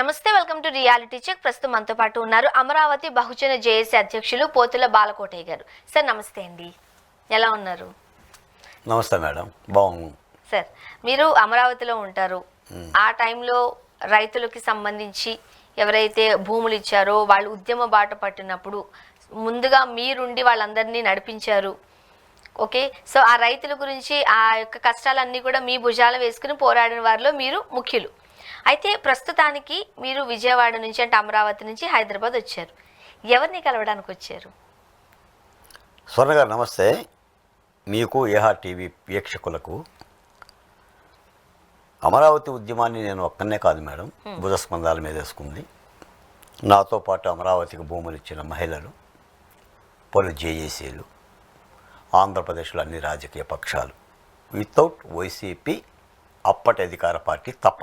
నమస్తే, welcome to reality check. ప్రస్తుతం మనతో పాటు ఉన్నారు అమరావతి బహుజన జేఏసీ అధ్యక్షులు పోతుల బాలకోటయ్య గారు. సార్ నమస్తే అండి, ఎలా ఉన్నారు? నమస్తే మేడం, బాగున్నాను సార్. మీరు అమరావతిలో ఉంటారు. ఆ టైంలో రైతులకి సంబంధించి ఎవరైతే భూములు ఇచ్చారో వాళ్ళు ఉద్యమ బాట పట్టినప్పుడు ముందుగా మీరుండి వాళ్ళందరినీ నడిపించారు. ఓకే, సో ఆ రైతుల గురించి ఆ యొక్క కష్టాలన్నీ కూడా మీ భుజాల వేసుకుని పోరాడిన వారిలో మీరు ముఖ్యులు. అయితే ప్రస్తుతానికి మీరు విజయవాడ నుంచి అంటే అమరావతి నుంచి హైదరాబాద్ వచ్చారు. ఎవరిని కలవడానికి వచ్చారు? స్వర్ణ గారు నమస్తే. మీకు ఏహా టీవీ వీక్షకులకు అమరావతి ఉద్యమాన్ని నేను ఒక్కనే కాదు మేడం, భుజస్కంధాల మీద వేసుకుంది. నాతో పాటు అమరావతికి భూములు ఇచ్చిన మహిళలు, పలు జేఏసీలు, ఆంధ్రప్రదేశ్లో అన్ని రాజకీయ పక్షాలు, వితౌట్ వైసీపీ అప్పటి అధికార పార్టీ తప్ప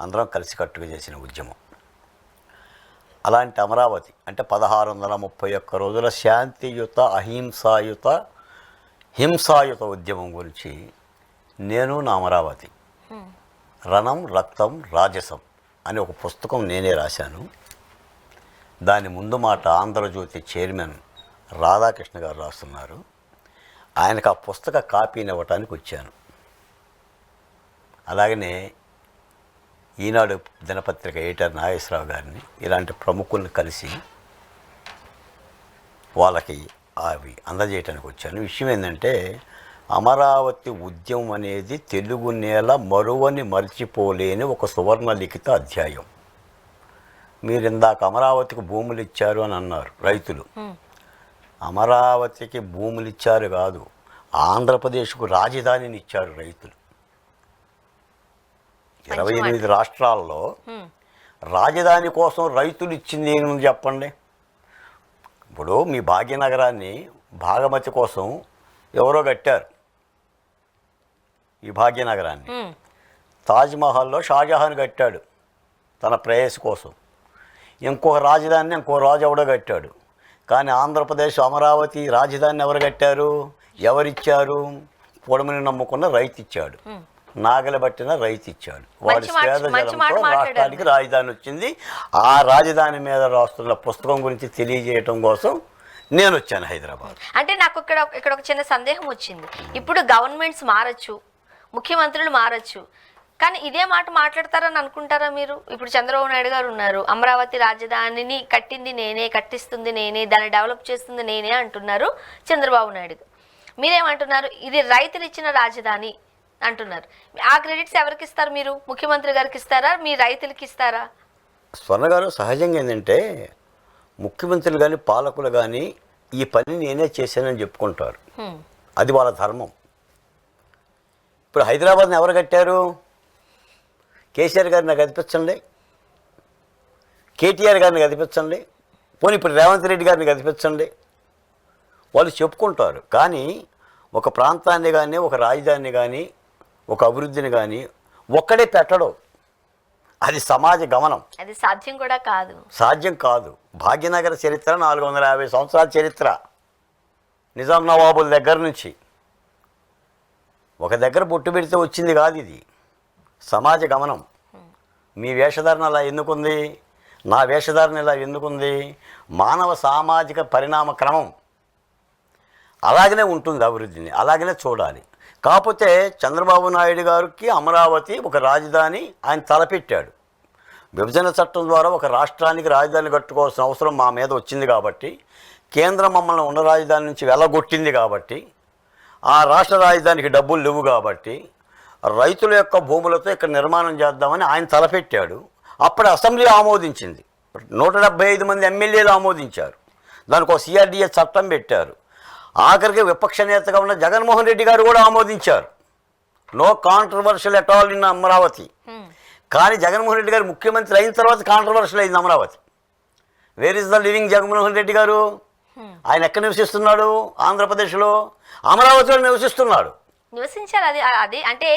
అందరం కలిసికట్టుగా చేసిన ఉద్యమం. అలాంటి అమరావతి అంటే 1631 రోజుల శాంతియుత, అహింసాయుత, హింసాయుత ఉద్యమం గురించి నేను నా అమరావతి రణం రక్తం రాజసం అని ఒక పుస్తకం నేనే రాశాను. దాని ముందు మాట ఆంధ్రజ్యోతి చైర్మన్ రాధాకృష్ణ గారు రాస్తున్నారు. ఆయనకు ఆ పుస్తక కాపీని ఇవ్వటానికి వచ్చాను. అలాగనే ఈనాడు దినపత్రిక ఎడిటర్ నాగేశ్వరరావు గారిని, ఇలాంటి ప్రముఖుల్ని కలిసి వాళ్ళకి అవి అందజేయటానికి వచ్చాను. విషయం ఏంటంటే అమరావతి ఉద్యమం అనేది తెలుగు నేల మరువని మర్చిపోలేని ఒక సువర్ణ లిఖిత అధ్యాయం. మీరు ఇందాక అమరావతికి భూములు ఇచ్చారు అని అన్నారు రైతులు. అమరావతికి భూములు ఇచ్చారు కాదు, ఆంధ్రప్రదేశ్కు రాజధానిని ఇచ్చారు రైతులు. 28 రాష్ట్రాల్లో రాజధాని కోసం రైతులు ఇచ్చింది ఏముంది చెప్పండి. ఇప్పుడు మీ భాగ్యనగరాన్ని భాగమతి కోసం ఎవరో కట్టారు. ఈ భాగ్యనగరాన్ని తాజ్మహల్లో షాజహాన్ కట్టాడు తన ప్రేయసి కోసం. ఇంకొక రాజధానిని ఇంకో రాజు ఎవడో కట్టాడు. కానీ ఆంధ్రప్రదేశ్ అమరావతి రాజధానిని ఎవరు కట్టారు, ఎవరిచ్చారు? పొడమని నమ్ముకున్న రైతు ఇచ్చాడు, నాగలి పట్టిన రైతు ఇచ్చాడు. వాడి స్వేదజలంతో రాష్ట్రానికి రాజధాని వచ్చింది. ఆ రాజధాని మీద రాస్తున్న పుస్తకం గురించి తెలియజేయటం కోసం నేను వచ్చాను హైదరాబాద్. అంటే నాకు ఇక్కడ ఒక చిన్న సందేహం వచ్చింది. ఇప్పుడు గవర్నమెంట్స్ మారచ్చు, ముఖ్యమంత్రులు మారచ్చు, కానీ ఇదే మాట మాట్లాడతారని అనుకుంటారా మీరు? ఇప్పుడు చంద్రబాబు నాయుడు గారు ఉన్నారు, అమరావతి రాజధానిని కట్టింది నేనే, కట్టిస్తుంది నేనే, దాన్ని డెవలప్ చేస్తుంది నేనే అంటున్నారు చంద్రబాబు నాయుడు. మీరేమంటున్నారు? ఇది రైతులు ఇచ్చిన రాజధాని అంటున్నారు. ఆ క్రెడిట్స్ ఎవరికి ఇస్తారు? మీరు ముఖ్యమంత్రి గారికి ఇస్తారా, మీ రైతులకి ఇస్తారా? స్వర్ణ గారు, సహజంగా ఏంటంటే ముఖ్యమంత్రులు కానీ పాలకులు కానీ ఈ పని నేనే చేశానని చెప్పుకుంటారు. అది వాళ్ళ ధర్మం. ఇప్పుడు హైదరాబాద్ని ఎవరు కట్టారు? కేసీఆర్ గారిని నాకు కనిపించండి, కేటీఆర్ గారిని కనిపించండి, పోనీ ఇప్పుడు రేవంత్ రెడ్డి గారిని కనిపించండి. వాళ్ళు చెప్పుకుంటారు. కానీ ఒక ప్రాంతాన్ని కానీ, ఒక రాజధానిని కానీ, ఒక అభివృద్ధిని కానీ ఒక్కడే పెట్టడం, అది సమాజ గమనం. అది సాధ్యం కూడా కాదు. సాధ్యం కాదు. భాగ్యనగర చరిత్ర 450 సంవత్సరాల చరిత్ర. నిజాం నవాబుల దగ్గర నుంచి ఒక దగ్గర బొట్టు పెడితే వచ్చింది కాదు. ఇది సమాజ గమనం. మీ వేషధారణ అలా ఎందుకుంది, నా వేషధారణ ఇలా ఎందుకుంది? మానవ సామాజిక పరిణామ క్రమం అలాగనే ఉంటుంది. అభివృద్ధిని అలాగనే చూడాలి. కాకపోతే చంద్రబాబు నాయుడు గారికి అమరావతి ఒక రాజధాని ఆయన తలపెట్టాడు. విభజన చట్టం ద్వారా ఒక రాష్ట్రానికి రాజధాని కట్టుకోవాల్సిన అవసరం మా మీద వచ్చింది కాబట్టి, కేంద్రం మమ్మల్ని ఉన్న రాజధాని నుంచి వెళ్ళగొట్టింది కాబట్టి, ఆ రాష్ట్ర రాజధానికి డబ్బులు లేవు కాబట్టి రైతుల యొక్క భూములతో ఇక్కడ నిర్మాణం చేద్దామని ఆయన తలపెట్టాడు. అప్పుడు అసెంబ్లీ ఆమోదించింది. 175 మంది ఎమ్మెల్యేలు ఆమోదించారు. దానికి ఒక సిఆర్డీఏ చట్టం పెట్టారు. ఆఖరికి విపక్ష నేతగా ఉన్న జగన్మోహన్ రెడ్డి గారు కూడా ఆమోదించారు. No controversial at all in Amaravati. కానీ జగన్మోహన్ రెడ్డి గారు ముఖ్యమంత్రి అయిన తర్వాత కాంట్రవర్షియల్ అయింది Amaravati. Where is the living Jaganmohan Reddy గారు? ఆయన ఎక్కడ నివసిస్తున్నాడు? ఆంధ్రప్రదేశ్లో అమరావతిలో నివసిస్తున్నాడు. నివసించారు. అది అంటే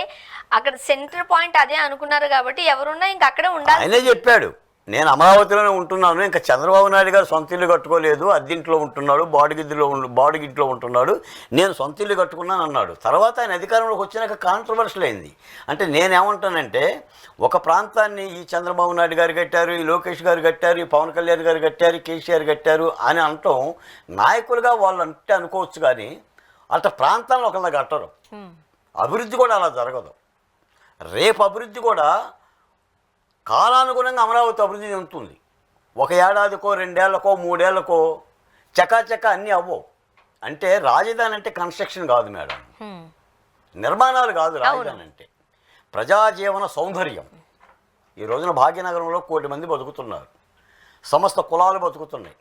అక్కడ సెంటర్ పాయింట్ అదే అనుకున్నారు కాబట్టి ఎవరున్నా ఇంక అక్కడే ఉండాలి. ఆయనే చెప్పాడు, నేను అమరావతిలోనే ఉంటున్నాను, ఇంకా చంద్రబాబు నాయుడు గారు సొంత ఇల్లు కట్టుకోలేదు, అద్దెంట్లో ఉంటున్నాడు, బాడిగిద్దిలో ఉంటున్నాడు, నేను సొంత ఇల్లు కట్టుకున్నాను అన్నాడు. తర్వాత ఆయన అధికారంలోకి వచ్చినాక కాంట్రవర్షియల్ అయింది. అంటే నేనేమంటానంటే, ఒక ప్రాంతాన్ని ఈ చంద్రబాబు నాయుడు గారు కట్టారు, ఈ లోకేష్ గారు కట్టారు, ఈ పవన్ కళ్యాణ్ గారు కట్టారు, కేసీఆర్ కట్టారు అని అనటం నాయకులుగా వాళ్ళు అంటే అనుకోవచ్చు, కానీ అట్లా ప్రాంతాలను ఒకళ్ళ కట్టరు. అభివృద్ధి కూడా అలా జరగదు. రేపు అభివృద్ధి కూడా కాలానుగుణంగా అమరావతి అభివృద్ధి చెందుతుంది. ఒక ఏడాదికో 2 ఏళ్లకో 3 ఏళ్లకో చకాచకా అన్నీ అవ్వవు. అంటే రాజధాని అంటే కన్స్ట్రక్షన్ కాదు మేడం, నిర్మాణాలు కాదు రాజధాని అంటే ప్రజాజీవన సౌందర్యం. ఈ రోజున భాగ్యనగరంలో 1 కోటి మంది బతుకుతున్నారు, సమస్త కులాలు బతుకుతున్నాయి,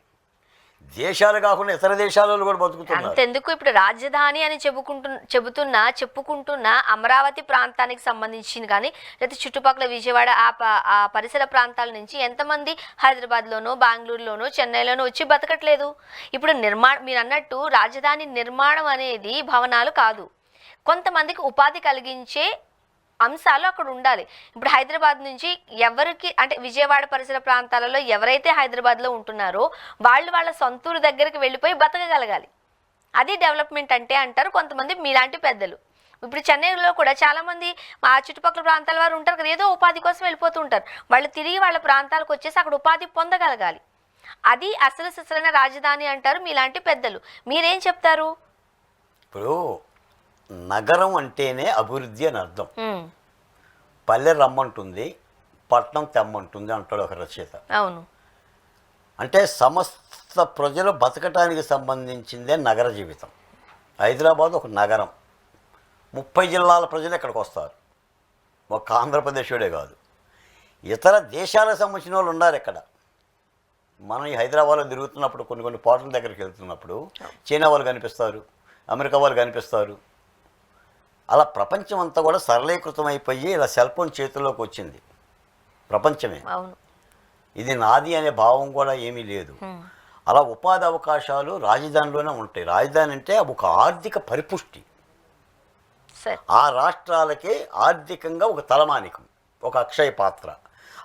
దేశాలు కాకుండా ఇతర దేశాలలో కూడా బతుకుతున్నారు. అంతెందుకు ఇప్పుడు రాజధాని అని చెప్పుకుంటున్న అమరావతి ప్రాంతానికి సంబంధించింది కానీ లేదా చుట్టుపక్కల విజయవాడ ఆ పరిసర ప్రాంతాల నుంచి ఎంతమంది హైదరాబాద్లోనో బెంగళూరులోనో చెన్నైలోనో వచ్చి బతకట్లేదు. ఇప్పుడు మీరు అన్నట్టు రాజధాని నిర్మాణం అనేది భవనాలు కాదు, కొంతమందికి ఉపాధి కలిగించే అంశాలు అక్కడ ఉండాలి. ఇప్పుడు హైదరాబాద్ నుంచి ఎవరికి అంటే విజయవాడ పరిసర ప్రాంతాలలో ఎవరైతే హైదరాబాద్లో ఉంటున్నారో వాళ్ళ సొంతూరు దగ్గరికి వెళ్ళిపోయి బతకగలగాలి. అది డెవలప్మెంట్ అంటే అంటారు కొంతమంది మీలాంటి పెద్దలు. ఇప్పుడు చెన్నైలో కూడా చాలామంది ఆ చుట్టుపక్కల ప్రాంతాల వారు ఉంటారు కదా, ఏదో ఉపాధి కోసం వెళ్ళిపోతూ ఉంటారు. వాళ్ళు తిరిగి వాళ్ళ ప్రాంతాలకు వచ్చేసి అక్కడ ఉపాధి పొందగలగాలి. అది అసలైన రాజధాని అంటారు మీలాంటి పెద్దలు. మీరేం చెప్తారు? ఇప్పుడు నగరం అంటేనే అభివృద్ధి అని అర్థం. పల్లె రమ్మంటుంది, పట్నం తెమ్మంటుంది అంటాడు ఒక రచయిత. అవును. అంటే సమస్త ప్రజలు బతకటానికి సంబంధించిందే నగర జీవితం. హైదరాబాద్ ఒక నగరం, 30 జిల్లాల ప్రజలు ఇక్కడికి వస్తారు, ఒక ఆంధ్రప్రదేశుడే కాదు, ఇతర దేశాలకు సంబంధించిన వాళ్ళు ఉన్నారు ఇక్కడ. మనం ఈ హైదరాబాద్లో తిరుగుతున్నప్పుడు కొన్ని పోర్టల దగ్గరికి వెళ్తున్నప్పుడు చైనా వాళ్ళు కనిపిస్తారు, అమెరికా వాళ్ళు కనిపిస్తారు. అలా ప్రపంచం అంతా కూడా సరళీకృతం అయిపోయి ఇలా సెల్ ఫోన్ చేతుల్లోకి వచ్చింది ప్రపంచమే. ఇది నాది అనే భావం కూడా ఏమీ లేదు. అలా ఉపాధి అవకాశాలు రాజధానిలోనే ఉంటాయి. రాజధాని అంటే ఒక ఆర్థిక పరిపుష్టి, ఆ రాష్ట్రాలకి ఆర్థికంగా ఒక తలమానికం, ఒక అక్షయ పాత్ర.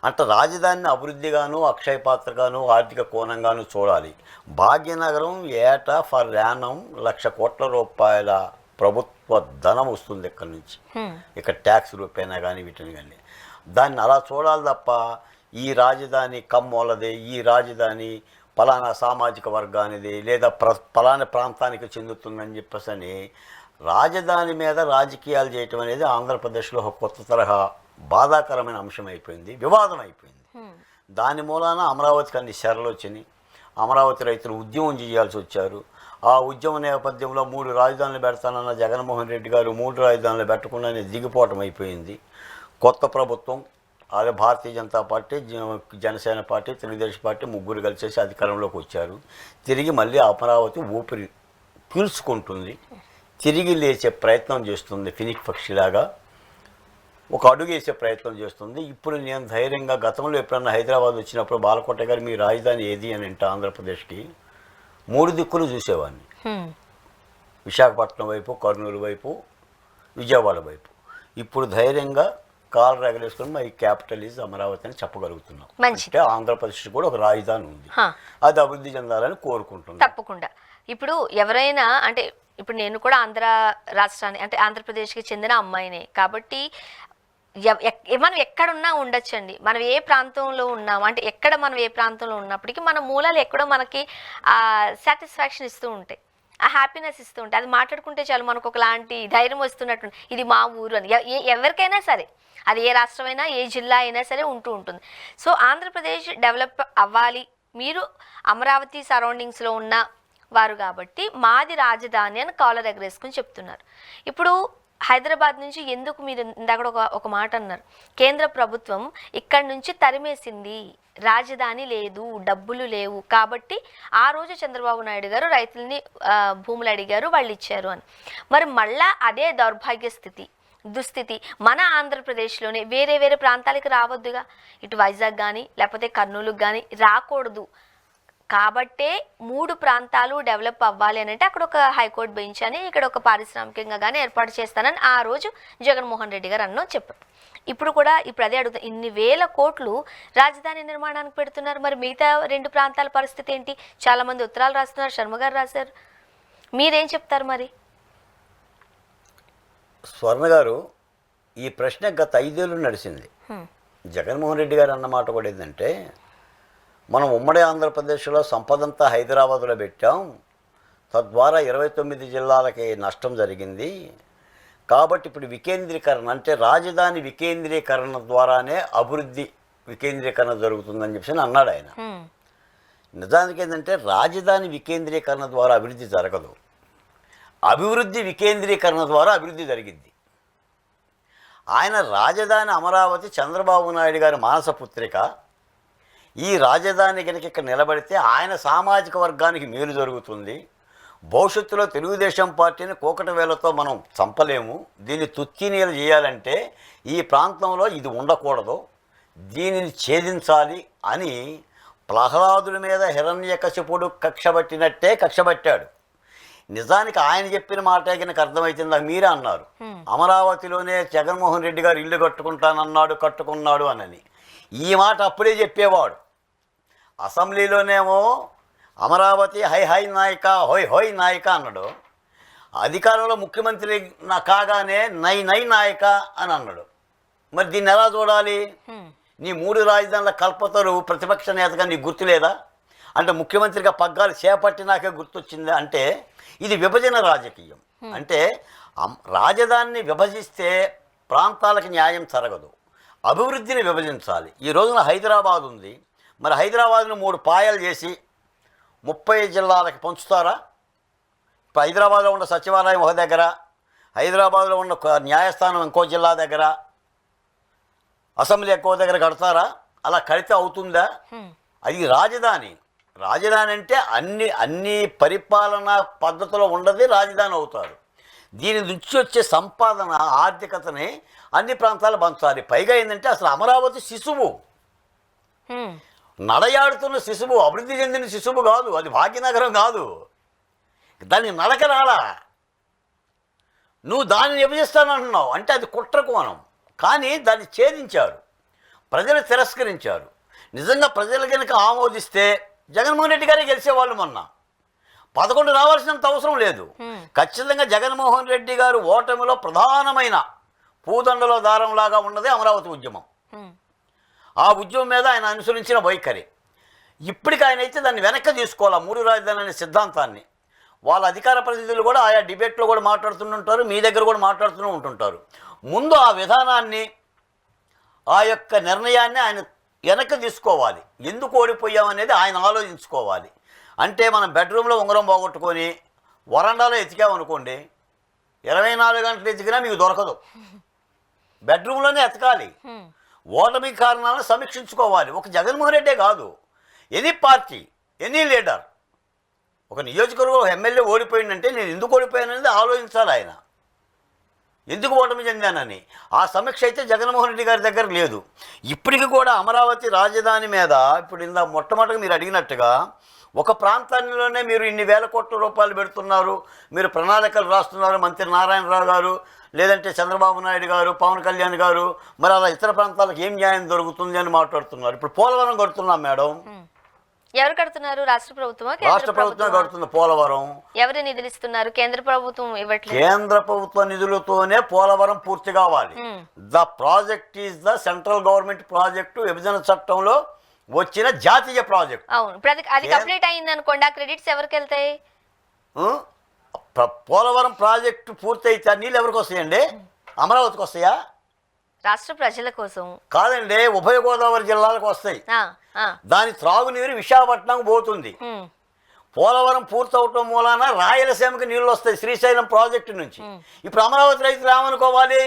అంటే రాజధానిని అభివృద్ధిగాను అక్షయ పాత్రగాను ఆర్థిక కోణంగాను చూడాలి. భాగ్యనగరం ఏటా ఫర్ యానం 1,00,000 కోట్ల రూపాయల ప్రభుత్వ ధనం వస్తుంది ఇక్కడ నుంచి, ఇక్కడ ట్యాక్స్ రూపేనా కానీ వీటిని కానీ. దాన్ని అలా చూడాలి తప్ప ఈ రాజధాని కమ్మోలది, ఈ రాజధాని పలానా సామాజిక వర్గానిది లేదా పలానా ప్రాంతానికి చెందుతుందని చెప్పేసి అని రాజధాని మీద రాజకీయాలు చేయటం అనేది ఆంధ్రప్రదేశ్లో ఒక కొత్త తరహా బాధాకరమైన అంశం అయిపోయింది, వివాదం అయిపోయింది. దాని మూలాన అమరావతికి అన్ని శరలు వచ్చినాయి. అమరావతి రైతులు ఉద్యమం చేయాల్సి వచ్చారు. ఆ ఉద్యమ నేపథ్యంలో 3 రాజధానులు పెడతానన్న జగన్మోహన్ రెడ్డి గారు 3 రాజధానులు పెట్టకుండానే దిగిపోవటం అయిపోయింది. కొత్త ప్రభుత్వం, అదే Bharatiya Janata party, Janasena party, Telugu Desam party ముగ్గురు కలిసేసి అధికారంలోకి వచ్చారు. తిరిగి మళ్ళీ అమరావతి ఊపిరి పీల్చుకుంటుంది, తిరిగి లేచే ప్రయత్నం చేస్తుంది, ఫినిక్ పక్షిలాగా ఒక అడుగు వేసే ప్రయత్నం చేస్తుంది. ఇప్పుడు నేను ధైర్యంగా గతంలో ఎప్పుడన్నా హైదరాబాద్ వచ్చినప్పుడు బాలకోట గారు మీ రాజధాని ఏది అని అంటే ఆంధ్రప్రదేశ్కి 3 దిక్కులు చూసేవాడిని, విశాఖపట్నం వైపు, కర్నూలు వైపు, విజయవాడ వైపు. ఇప్పుడు ధైర్యంగా కాలు రగలేసుకుని మై క్యాపిటల్ ఈజ్ అమరావతి అని చెప్పగలుగుతున్నాం. అంటే ఆంధ్రప్రదేశ్ కూడా ఒక రాజధాని ఉంది, అది అభివృద్ధి చెందాలని కోరుకుంటున్నాం. తప్పకుండా. ఇప్పుడు ఎవరైనా అంటే ఇప్పుడు నేను కూడా ఆంధ్రప్రదేశ్కి చెందిన అమ్మాయినే కాబట్టి మనం ఎక్కడున్నా ఉండొచ్చండి. మనం ఏ ప్రాంతంలో ఉన్నాము అంటే మనం ఏ ప్రాంతంలో ఉన్నప్పటికీ మన మూలాలు ఎక్కడో మనకి సాటిస్ఫాక్షన్ ఇస్తూ ఉంటాయి, ఆ హ్యాపీనెస్ ఇస్తూ ఉంటాయి. అది మాట్లాడుకుంటే చాలు మనకు ఒకలాంటి ధైర్యం వస్తున్నట్టు, ఇది మా ఊరు అని. ఎవరికైనా సరే, అది ఏ రాష్ట్రమైనా ఏ జిల్లా అయినా సరే ఉంటుంది. సో ఆంధ్రప్రదేశ్ డెవలప్ అవ్వాలి, మీరు అమరావతి సరౌండింగ్స్లో ఉన్న వారు కాబట్టి మాది రాజధాని అని కాలర్ ఎగరేసుకుని చెప్తున్నారు. ఇప్పుడు హైదరాబాద్ నుంచి ఎందుకు మీరు ఇందాక ఒక మాట అన్నారు, కేంద్ర ప్రభుత్వం ఇక్కడి నుంచి తరిమేసింది, రాజధాని లేదు, డబ్బులు లేవు కాబట్టి ఆ రోజు చంద్రబాబు నాయుడు గారు రైతుల్ని భూములు అడిగారు, వాళ్ళు ఇచ్చారు అని. మరి మళ్ళా అదే దౌర్భాగ్య దుస్థితి మన ఆంధ్రప్రదేశ్లోనే వేరే ప్రాంతాలకు రావద్దుగా, ఇటు వైజాగ్ కానీ లేకపోతే కర్నూలుకు కానీ రాకూడదు. కాబట్టే 3 ప్రాంతాలు డెవలప్ అవ్వాలి అని అంటే అక్కడ ఒక హైకోర్టు బెంచ్ అని ఇక్కడ ఒక పారిశ్రామికంగా కానీ ఏర్పాటు చేస్తానని ఆ రోజు జగన్మోహన్ రెడ్డి గారు అన్నో చెప్పారు. ఇప్పుడు అదే అడుగుతాం, ఇన్ని వేల కోట్లు రాజధాని నిర్మాణానికి పెడుతున్నారు, మరి మిగతా 2 ప్రాంతాల పరిస్థితి ఏంటి? చాలా మంది ఉత్తరాలు రాస్తున్నారు, శర్మ గారు రాశారు, మీరేం చెప్తారు మరి? స్వర్ణ గారు, ఈ ప్రశ్న గత 5 ఏళ్ళు నడిచింది. జగన్మోహన్ రెడ్డి గారు అన్నమాట కూడా ఏంటంటే, మనం ఉమ్మడి ఆంధ్రప్రదేశ్లో సంపదంతా హైదరాబాద్లో పెట్టాం, తద్వారా 29 జిల్లాలకి నష్టం జరిగింది, కాబట్టి ఇప్పుడు వికేంద్రీకరణ అంటే రాజధాని వికేంద్రీకరణ ద్వారానే అభివృద్ధి వికేంద్రీకరణ జరుగుతుందని చెప్పి అన్నాడు ఆయన. నిజానికి ఏంటంటే రాజధాని వికేంద్రీకరణ ద్వారా అభివృద్ధి జరగదు, అభివృద్ధి వికేంద్రీకరణ ద్వారా అభివృద్ధి జరిగింది. ఆయన రాజధాని అమరావతి చంద్రబాబు నాయుడు గారి మానసపుత్రిక. ఈ రాజధాని కనుక ఇక్కడ నిలబడితే ఆయన సామాజిక వర్గానికి మేలు జరుగుతుంది. భవిష్యత్తులో తెలుగుదేశం పార్టీని కూకటి వేలతో మనం చంపలేము. దీన్ని తుత్తినీలు చేయాలంటే ఈ ప్రాంతంలో ఇది ఉండకూడదు, దీనిని ఛేదించాలి అని ప్రహ్లాదుల మీద హిరణ్యకశిపుడు కక్షబట్టినట్టే కక్షబట్టాడు. నిజానికి ఆయన చెప్పిన మాట కనుక అర్థమవుతుందా? మీరే అన్నారు అమరావతిలోనే జగన్మోహన్ రెడ్డి గారు ఇల్లు కట్టుకున్నాడు అని. ఈ మాట అప్పుడే చెప్పేవాడు. అసెంబ్లీలోనేమో అమరావతి హై హై నాయక హోయ్ హోయ్ నాయక అన్నాడు, అధికారంలో ముఖ్యమంత్రి కాగానే నై నై నాయక అని అన్నాడు. మరి దీన్ని ఎలా చూడాలి? నీ 3 రాజధానుల కల్పతరు ప్రతిపక్ష నేతగా నీకు గుర్తులేదా? అంటే ముఖ్యమంత్రిగా పగ్గాలు చేపట్టినాకే గుర్తొచ్చింది. అంటే ఇది విభజన రాజకీయం. అంటే రాజధానిని విభజిస్తే ప్రాంతాలకు న్యాయం జరగదు, అభివృద్ధిని విభజించాలి. ఈ రోజున హైదరాబాద్ ఉంది, మరి హైదరాబాద్ను 3 పాయలు చేసి 30 జిల్లాలకు పంచుతారా? ఇప్పుడు హైదరాబాద్లో ఉన్న సచివాలయం ఒక దగ్గర, హైదరాబాద్లో ఉన్న న్యాయస్థానం ఇంకో జిల్లా దగ్గర, అసెంబ్లీ ఎక్కువ దగ్గర కడతారా? అలా కడితే అవుతుందా? అది రాజధాని. రాజధాని అంటే అన్ని పరిపాలనా పద్ధతిలో ఉండదు రాజధాని అవుతారు. దీని నుంచి వచ్చే సంపాదన ఆర్థికతని అన్ని ప్రాంతాలు పంచాలి. పైగా ఏంటంటే అసలు అమరావతి శిశువు, నడయాడుతున్న శిశువు, అభివృద్ధి చెందిన శిశువు కాదు, అది భాగ్యనగరం కాదు. దాన్ని నడక రాలా, నువ్వు దాన్ని విభజిస్తానంటున్నావు అంటే అది కుట్రకోణం. కానీ దాన్ని ఛేదించారు, ప్రజలు తిరస్కరించారు. నిజంగా ప్రజలు కనుక ఆమోదిస్తే జగన్మోహన్ రెడ్డి గారే గెలిచేవాళ్ళు. మొన్న 11 రావాల్సినంత అవసరం లేదు. ఖచ్చితంగా జగన్మోహన్ రెడ్డి గారు ఓటమిలో ప్రధానమైన పూదండలో దారంలాగా ఉన్నదే అమరావతి ఉద్యమం. ఆ ఉద్యమం మీద ఆయన అనుసరించిన వైఖరి. ఇప్పటికి ఆయన అయితే దాన్ని వెనక్కి తీసుకోవాలి, 3 రాజధాని అనే సిద్ధాంతాన్ని. వాళ్ళ అధికార ప్రతినిధులు కూడా ఆయా డిబేట్లో కూడా మాట్లాడుతుంటారు, మీ దగ్గర కూడా మాట్లాడుతూ ఉంటుంటారు. ముందు ఆ విధానాన్ని, ఆ యొక్క నిర్ణయాన్ని ఆయన వెనక్కి తీసుకోవాలి. ఎందుకు ఓడిపోయామనేది ఆయన ఆలోచించుకోవాలి. అంటే మనం బెడ్రూమ్లో ఉంగరం పోగొట్టుకొని వరండాలో ఎతికామనుకోండి, 24 గంటలు ఎతికినా మీకు దొరకదు. బెడ్రూమ్లోనే ఎతకాలి. ఓటమి కారణాలను సమీక్షించుకోవాలి. ఒక జగన్మోహన్ రెడ్డే కాదు, ఎనీ పార్టీ, ఎనీ లీడర్. ఒక నియోజకవర్గం ఎమ్మెల్యే ఓడిపోయిందంటే నేను ఎందుకు ఓడిపోయాననేది ఆలోచించాలి ఆయన, ఎందుకు ఓటమి చెందానని. ఆ సమీక్ష అయితే జగన్మోహన్ రెడ్డి గారి దగ్గర లేదు. ఇప్పటికి కూడా అమరావతి రాజధాని మీద ఇప్పుడు మొట్టమొదటిగా మీరు అడిగినట్టుగా ఒక ప్రాంతాల్లోనే మీరు ఇన్ని వేల కోట్ల రూపాయలు పెడుతున్నారు, మీరు ప్రణాళికలు రాస్తున్నారు, మంత్రి నారాయణరావు గారు, లేదంటే చంద్రబాబు నాయుడు గారు, పవన్ కళ్యాణ్ గారు, మరి అలా ఇతర ప్రాంతాలకు ఏం న్యాయం దొరుకుతుంది అని మాట్లాడుతున్నారు. ఇప్పుడు పోలవరం కడుతున్నాం మేడం. ఎవరు కడుతున్నారు? రాష్ట్ర ప్రభుత్వం. రాష్ట్ర ప్రభుత్వం కడుతుంది పోలవరం. ఎవరు నిధులు ఇస్తున్నారు? కేంద్ర ప్రభుత్వం ఇవ్వట్లేదు. కేంద్ర ప్రభుత్వ నిధులతోనే పోలవరం పూర్తి కావాలి. The project is the central government project, విభజన చట్టంలో వచ్చిన జాతీయ ప్రాజెక్ట్. అవును, అది కంప్లీట్ అయింది అనుకోండి, ఆ క్రెడిట్స్ ఎవరికి వెళ్తాయి? పోలవరం ప్రాజెక్టు పూర్తి అయితే నీళ్ళు ఎవరికి వస్తాయండి? అమరావతికి వస్తాయా? రాష్ట్ర ప్రజల కోసం కాదండి, ఉభయ గోదావరి జిల్లాలకు వస్తాయి. దాని త్రాగునీరు విశాఖపట్నం పోతుంది. పోలవరం పూర్తవటం మూలాన రాయలసీమకి నీళ్ళు వస్తాయి శ్రీశైలం ప్రాజెక్టు నుంచి. ఇప్పుడు అమరావతి రైతులు ఏమనుకోవాలి?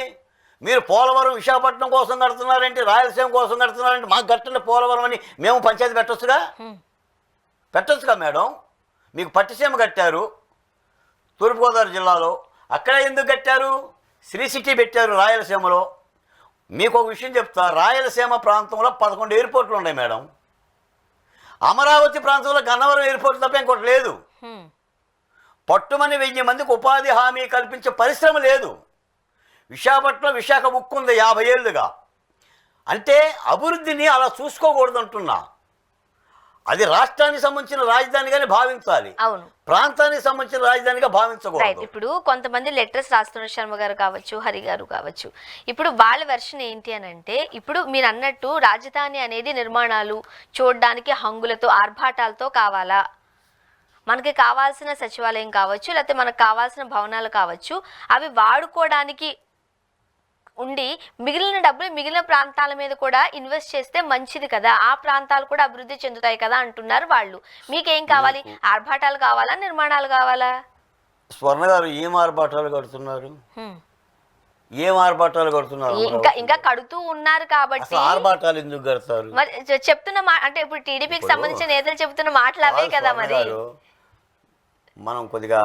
మీరు పోలవరం విశాఖపట్నం కోసం కడుతున్నారంటే, రాయలసీమ కోసం కడుతున్నారంటే మాకు కట్టండి పోలవరం అని మేము పంచాయతీ పెట్టొచ్చుగా మేడం. మీకు పట్టిసీమ కట్టారు తూర్పుగోదావరి జిల్లాలో, అక్కడ ఎందుకు కట్టారు? శ్రీ సిటీ పెట్టారు రాయలసీమలో. మీకు ఒక విషయం చెప్తా, రాయలసీమ ప్రాంతంలో 11 ఎయిర్పోర్ట్లు ఉన్నాయి మేడం. అమరావతి ప్రాంతంలో గన్నవరం ఎయిర్పోర్ట్ తప్ప ఇంకోటి లేదు. పట్టుమని 1000 మందికి ఉపాధి హామీ కల్పించే పరిశ్రమ లేదు. విశాఖ ఉక్కు ఉంది 50 ఏళ్ళుగా. అంటే అభివృద్ధిని అలా చూసుకోకూడదు అంటున్నా. అది రాష్ట్రానికి సంబంధించిన రాజధానిగానే భావించాలి, అవును, ప్రాంతానికి సంబంధించిన రాజధానిగా భావించకూడదు. ఇప్పుడు కొంతమంది లెటర్స్ రాస్తున్న శర్మ గారు కావచ్చు, హరి గారు కావచ్చు, ఇప్పుడు వాళ్ళ వెర్షన్ ఏంటి అని అంటే, ఇప్పుడు మీరు అన్నట్టు రాజధాని అనేది నిర్మాణాలు చూడడానికి హంగులతో ఆర్భాటాలతో కావాలా, మనకి కావాల్సిన సచివాలయం కావచ్చు, లేకపోతే మనకు కావాల్సిన భవనాలు కావచ్చు, అవి వాడుకోవడానికి ఉండి మిగిలిన డబ్బులు మిగిలిన ప్రాంతాల మీద కూడా ఇన్వెస్ట్ చేస్తే మంచిది కదా, ఆ ప్రాంతాలు కూడా అభివృద్ధి చెందుతాయి కదా అంటున్నారు వాళ్ళు. మీకేం కావాలి? ఆర్భాటాలు కావాలా, నిర్మాణాలు కావాలా? స్వర్ణ గారు ఏం ఆర్భాటాలు కడుతున్నారు? ఇంకా కడుతూ ఉన్నారు కాబట్టి ఆర్భాటాలు ఎందుకు కడతారు? మరి చెప్తున్న అంటే ఇప్పుడు టీడీపీకి సంబంధించిన నేతలు చెప్తున్న మాటలు అవే కదా. మరి మనం కొద్దిగా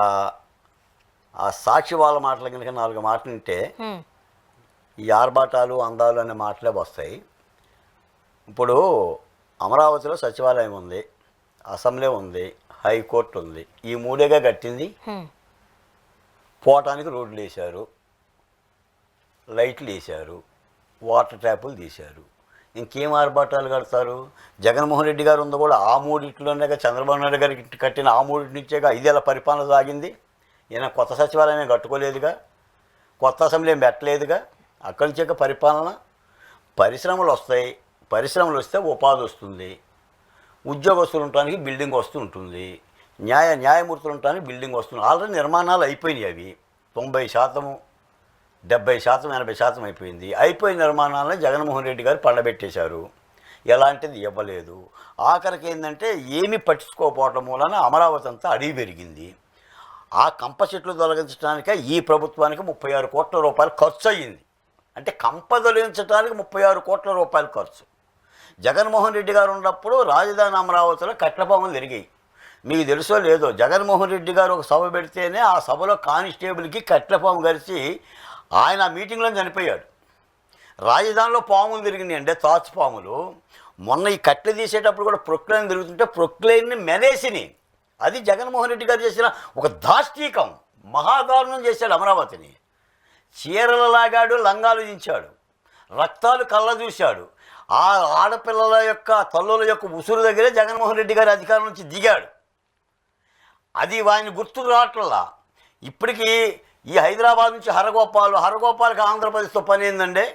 ఆ సాక్షి వాళ్ళ మాటల కనుక 4 మాటలు వింటే ఈ ఆర్భాటాలు అందాలు అనే మాటలే వస్తాయి. ఇప్పుడు అమరావతిలో సచివాలయం ఉంది, అసెంబ్లీ ఉంది, హైకోర్టు ఉంది. ఈ 3గా కట్టింది. పోవటానికి రోడ్లు వేశారు, లైట్లు వేశారు, వాటర్ ట్యాపులు తీశారు. ఇంకేం ఆర్భాటాలు కడతారు? జగన్మోహన్ రెడ్డి గారు ఉంది కూడా ఆ 3 చంద్రబాబు నాయుడు గారికి కట్టిన ఆ 3 నుంచేగా 5 ఏళ్ళ పరిపాలన సాగింది. ఈయన కొత్త సచివాలయం కట్టుకోలేదుగా, కొత్త అసెంబ్లీ పెట్టలేదుగా. అక్కడి నుంచే పరిపాలన. పరిశ్రమలు వస్తాయి, పరిశ్రమలు వస్తే ఉపాధి వస్తుంది, ఉద్యోగస్తులు ఉండటానికి బిల్డింగ్ వస్తూ ఉంటుంది, న్యాయమూర్తులు ఉండటానికి బిల్డింగ్ వస్తుంది. ఆల్రెడీ నిర్మాణాలు అయిపోయినాయి. అవి 90%, 70%, 80% అయిపోయింది. అయిపోయిన నిర్మాణాలను జగన్మోహన్ రెడ్డి గారు పండబెట్టేశారు. ఎలాంటిది ఇవ్వలేదు. ఆఖరికి ఏంటంటే ఏమీ పట్టించుకోకపోవటం మూలన అమరావతి అంతా అడిగి పెరిగింది. ఆ కంప చెట్లు తొలగించడానికే ఈ ప్రభుత్వానికి 36 కోట్ల రూపాయలు ఖర్చు అయ్యింది. అంటే కంప తొలగించడానికి 36 కోట్ల రూపాయలు ఖర్చు. జగన్మోహన్ రెడ్డి గారు ఉన్నప్పుడు రాజధాని అమరావతిలో కట్లపాములు తిరిగాయి. మీకు తెలుసో లేదో, జగన్మోహన్ రెడ్డి గారు ఒక సభ పెడితేనే ఆ సభలో కానిస్టేబుల్కి కట్లపాము గరిచి ఆయన ఆ మీటింగ్లో చనిపోయాడు. రాజధానిలో పాములు తిరిగినాయి అంటే తాచు పాములు. మొన్న ఈ కట్టెలు తీసేటప్పుడు కూడా ప్రొక్లైన్ తిరుగుతుంటే ప్రొక్లైన్ని మెనేసిని. అది జగన్మోహన్ రెడ్డి గారు చేసిన ఒక దాష్టీకం, మహాదారుణం చేశాడు అమరావతిని. చీరలు లాగాడు, లంగాలు దించాడు, రక్తాలు కళ్ళ చూశాడు. ఆ ఆడపిల్లల యొక్క తల్లుల యొక్క ఉసురు దగ్గరే జగన్మోహన్ రెడ్డి గారి అధికారం నుంచి దిగాడు. అది ఆయన గుర్తుకు రావట్లా. ఇప్పటికీ ఈ హైదరాబాద్ నుంచి హరగోపాల్కి ఆంధ్రప్రదేశ్తో పని ఏందంటే,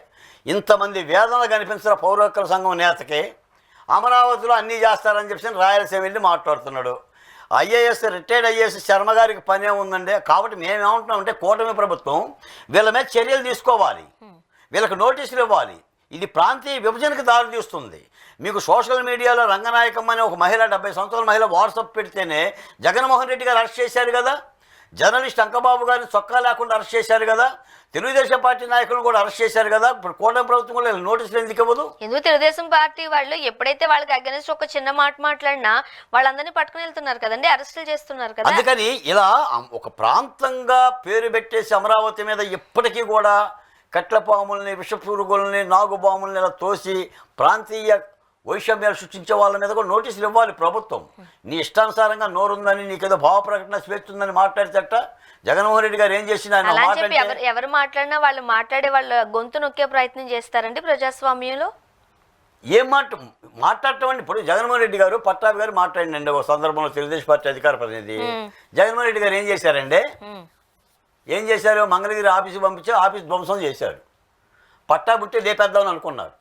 ఇంతమంది వేదనలు కనిపించిన పౌర హక్కుల సంఘం నేతకి అమరావతిలో అన్నీ చేస్తారని చెప్పి రాయలసీమ వెళ్ళి మాట్లాడుతున్నాడు. రిటైర్డ్ ఐఏఎస్ శర్మ గారికి పనే ఉందండి. కాబట్టి మేమేమంటున్నామంటే కూటమి ప్రభుత్వం వీళ్ళ మీద చర్యలు తీసుకోవాలి, వీళ్ళకి నోటీసులు ఇవ్వాలి. ఇది ప్రాంతీయ విభజనకు దారి తీస్తుంది. మీకు సోషల్ మీడియాలో రంగనాయకం అనే ఒక మహిళ, 70 సంవత్సరాల మహిళ వాట్సాప్ పెడితేనే జగన్మోహన్ రెడ్డి గారు అరెస్ట్ చేశారు కదా. జర్నలిస్ట్ అంకబాబు గారిని చొక్కా లేకుండా అరెస్ట్ చేశారు కదా. తెలుగుదేశం పార్టీ నాయకులు కూడా అరెస్ట్ చేశారు కదా. ఇప్పుడు కూటమి ప్రభుత్వం కూడా నోటీసులు ఎందుకు ఇవ్వదు? ఎందుకు తెలుగుదేశం పార్టీ వాళ్ళు ఎప్పుడైతే వాళ్ళకి అగెన్స్ట్ ఒక చిన్న మాట మాట్లాడినా వాళ్ళందరినీ పట్టుకుని వెళ్తున్నారు కదండి, అరెస్టులు చేస్తున్నారు కదా. అందుకని ఇలా ఒక ప్రాంతంగా పేరు పెట్టేసి అమరావతి మీద ఇప్పటికీ కూడా కట్లపాముల్ని, విషపురుగుల్ని, నాగుబాముల్ని ఇలా తోసి ప్రాంతీయ వైషమ్యాలు సృష్టించే వాళ్ళ మీద కూడా నోటీసులు ఇవ్వాలి ప్రభుత్వం. నీ ఇష్టానుసారంగా నోరుందని, నీకేదో భావ ప్రకటన స్వేచ్ఛ ఉందని మాట్లాడితేట జగన్మోహన్ రెడ్డి గారు ఏం చేసినా ఎవరు మాట్లాడినా వాళ్ళు మాట్లాడే వాళ్ళ గొంతు నొక్కే ప్రయత్నం చేస్తారండి ప్రజాస్వామ్యంలో. ఏం మాట్లాడటం అండి. ఇప్పుడు జగన్మోహన్ రెడ్డి గారు, పట్టాభి గారు మాట్లాడిందండి ఒక సందర్భంలో, తెలుగుదేశం పార్టీ అధికార ప్రతినిధి. జగన్మోహన్ రెడ్డి గారు ఏం చేశారండి? ఏం చేశారు? మంగళగిరి ఆఫీసు పంపించి ఆఫీస్ ధ్వంసం చేశారు. పట్టాభి ఉంటే లేపేద్దామని అనుకున్నారు.